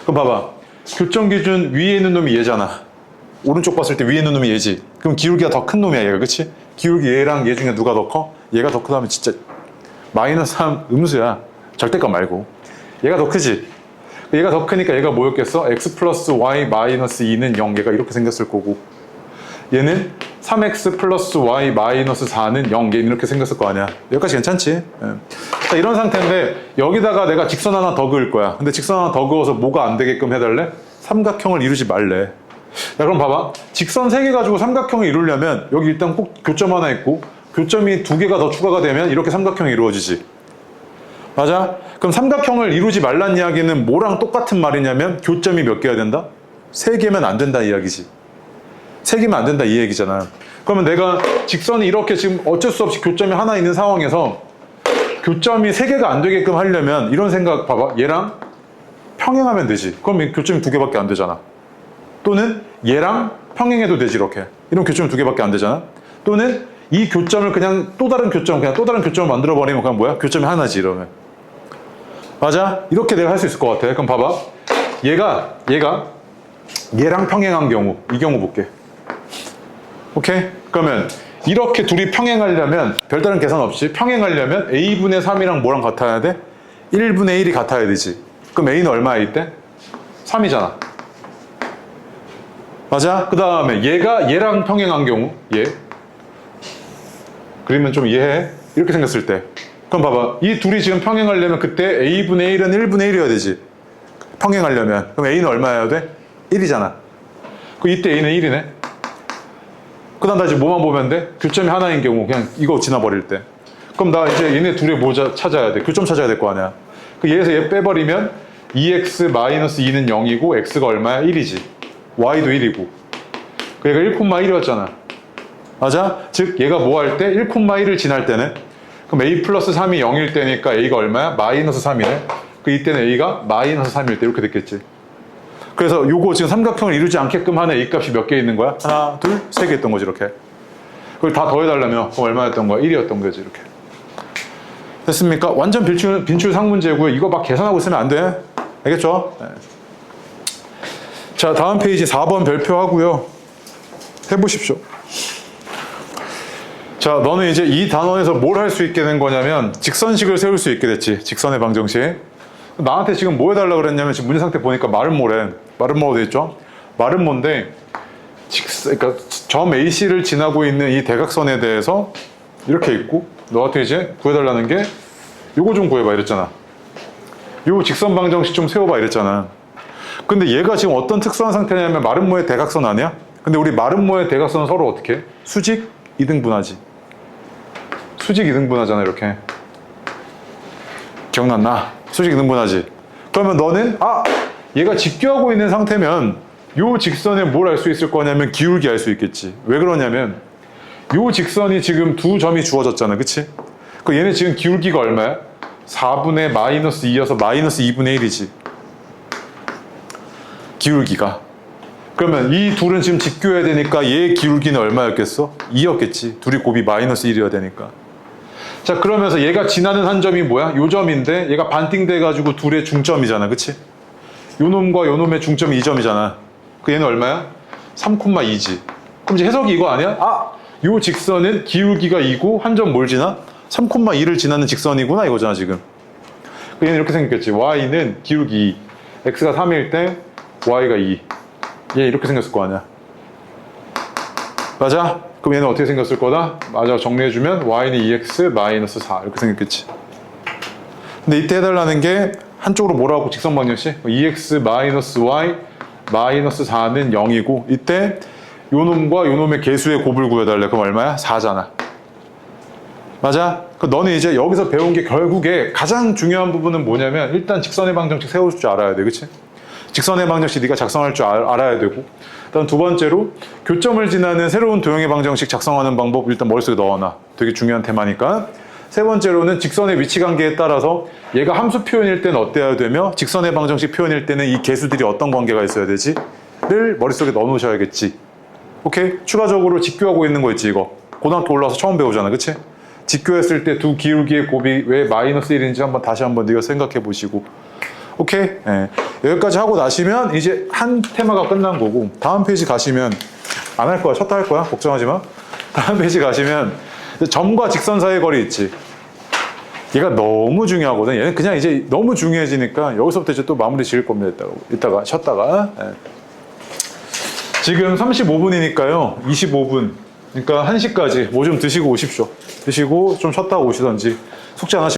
S1: 그럼 봐봐, 교점 기준 위에 있는 놈이 얘잖아. 오른쪽 봤을 때 위에 있는 놈이 얘지. 그럼 기울기가 더 큰 놈이야, 얘가, 그치? 기울기 얘랑 얘 중에 누가 더 커? 얘가 더 크다면 진짜 마이너스 3 음수야. 절대값 말고. 얘가 더 크지? 얘가 더 크니까 얘가 뭐였겠어? x 플러스 y 마이너스 2는 0, 얘가 이렇게 생겼을 거고, 얘는 3x 플러스 y 마이너스 4는 0, 얘는 이렇게 생겼을 거 아니야. 여기까지 괜찮지? 예. 자, 이런 상태인데 여기다가 내가 직선 하나 더 그을 거야. 근데 직선 하나 더 그어서 뭐가 안 되게끔 해달래? 삼각형을 이루지 말래. 야, 그럼 봐봐. 직선 3개 가지고 삼각형을 이루려면 여기 일단 꼭 교점 하나 있고, 교점이 2개가 더 추가가 되면 이렇게 삼각형이 이루어지지. 맞아? 그럼 삼각형을 이루지 말란 이야기는 뭐랑 똑같은 말이냐면, 교점이 몇 개야 된다? 3개면 안 된다 이 이야기지. 3개면 안 된다 이 얘기잖아. 그러면 내가 직선이 이렇게 지금 어쩔 수 없이 교점이 하나 있는 상황에서 교점이 3개가 안 되게끔 하려면 이런 생각 봐봐. 얘랑 평행하면 되지. 그럼 교점이 2개밖에 안 되잖아. 또는 얘랑 평행해도 되지 이렇게. 이런 교점이 2개밖에 안 되잖아. 또는 이 교점을 그냥 또 다른 교점을 만들어 버리면 그냥 뭐야? 교점이 하나지 이러면. 맞아? 이렇게 내가 할 수 있을 것 같아. 그럼 봐봐. 얘가 얘랑 평행한 경우, 이 경우 볼게. 오케이? 그러면 이렇게 둘이 평행하려면 별다른 계산 없이 평행하려면 a분의 3이랑 뭐랑 같아야 돼? 1분의 1이 같아야 되지. 그럼 a는 얼마야 이때? 3이잖아. 맞아? 그 다음에 얘가 얘랑 평행한 경우, 얘. 그리면 좀 이해해? 이렇게 생겼을 때. 그럼 봐봐. 이 둘이 지금 평행하려면 그때 a분의 1은 1분의 1이어야 되지. 평행하려면. 그럼 a는 얼마여야 돼? 1이잖아. 그 이때 a는 1이네. 그 다음 나 이제 뭐만 보면 돼? 교점이 하나인 경우 그냥 이거 지나버릴 때. 그럼 나 이제 얘네 둘의 뭐 찾아야 돼? 교점 찾아야 될 거 아니야. 그 얘에서 얘 빼버리면 2x-2는 0이고 x가 얼마야? 1이지. y도 1이고. 그 얘가 1,1이었잖아. 맞아? 즉 얘가 뭐 할 때? 1,1을 지날 때는 그럼 a 플러스 3이 0일 때니까 a가 얼마야? 마이너스 3이네. 그 이때는 a가 마이너스 3일 때 이렇게 됐겠지. 그래서 요거 지금 삼각형을 이루지 않게끔 하는 a 값이 몇 개 있는 거야? 하나, 둘, 3개 있던 거지 이렇게. 그걸 다 더해달라면 그럼 얼마였던 거야? 1이었던 거지 이렇게. 됐습니까? 완전 빈출 상문제고요. 이거 막 계산하고 있으면 안 돼. 알겠죠? 네. 자, 다음 페이지 4번 별표하고요. 해보십시오. 자, 너는 이제 이 단원에서 뭘 할 수 있게 된 거냐면 직선식을 세울 수 있게 됐지. 직선의 방정식. 나한테 지금 뭐 해달라 그랬냐면 지금 문제 상태 보니까 마름모래. 마름모가 되어있죠? 마름모인데 그러니까 점 AC를 지나고 있는 이 대각선에 대해서 이렇게 있고 너한테 이제 구해달라는 게 요거 좀 구해봐 이랬잖아. 요 직선 방정식 좀 세워봐 이랬잖아. 근데 얘가 지금 어떤 특수한 상태냐면 마름모의 대각선 아니야? 근데 우리 마름모의 대각선은 서로 어떻게 해? 수직 이등분하지. 수직 이등분하잖아 이렇게. 기억났나? 수직 이등분하지. 그러면 너는 얘가 직교하고 있는 상태면 요 직선에 뭘 알 수 있을 거냐면 기울기 알 수 있겠지. 왜 그러냐면 요 직선이 지금 두 점이 주어졌잖아. 그치? 그 얘네 지금 기울기가 얼마야? 4분의 마이너스 2여서 마이너스 2분의 1이지. 기울기가. 그러면 이 둘은 지금 직교해야 되니까 얘 기울기는 얼마였겠어? 2였겠지. 둘이 곱이 마이너스 1이어야 되니까. 자, 그러면서 얘가 지나는 한 점이 뭐야? 요 점인데 얘가 반띵돼가지고 둘의 중점이잖아. 그치? 요 놈과 요 놈의 중점이 2점이잖아. 그 얘는 얼마야? 3,2지. 그럼 이제 해석이 이거 아니야? 요 직선은 기울기가 2고 한 점 뭘 지나? 3,2를 지나는 직선이구나 이거잖아 지금. 그 얘는 이렇게 생겼겠지. y는 기울기 2. x가 3일 때 y가 2. 얘 이렇게 생겼을 거 아니야. 맞아? 그럼 얘는 어떻게 생겼을 거다? 맞아. 정리해주면 y는 2x 마이너스 4 이렇게 생겼겠지. 근데 이때 해달라는 게 한쪽으로 뭐라고 직선 방정식? 2x 마이너스 y 마이너스 4는 0이고 이때 요 놈과 요 놈의 개수의 곱을 구해달래. 그럼 얼마야? 4잖아. 맞아? 그 너는 이제 여기서 배운 게 결국에 가장 중요한 부분은 뭐냐면 일단 직선의 방정식 세울 줄 알아야 돼. 그치? 직선의 방정식 네가 작성할 줄 알아야 되고 일단 두 번째로 교점을 지나는 새로운 도형의 방정식 작성하는 방법 일단 머릿속에 넣어놔. 되게 중요한 테마니까. 세 번째로는 직선의 위치 관계에 따라서 얘가 함수 표현일 때는 어때야 되며 직선의 방정식 표현일 때는 이 개수들이 어떤 관계가 있어야 되지? 를 머릿속에 넣어 놓으셔야겠지. 오케이? 추가적으로 직교하고 있는 거 있지 이거. 고등학교 올라와서 처음 배우잖아. 그치? 직교했을 때 두 기울기의 곱이 왜 마이너스 1인지 다시 한번 네가 생각해 보시고. 오케이? 네. 여기까지 하고 나시면 이제 한 테마가 끝난 거고 다음 페이지 가시면 안 할 거야. 쳤다 할 거야. 걱정하지 마. 다음 페이지 가시면 점과 직선 사이의 거리 있지. 얘가 너무 중요하거든. 얘는 그냥 이제 너무 중요해지니까 여기서부터 이제 또 마무리 지을 겁니다. 이따가 쉬었다가. 네. 지금 35분이니까요. 25분. 그러니까 1시까지 뭐 좀 드시고 오십시오. 드시고 좀 쉬었다가 오시던지 숙제 안 하시면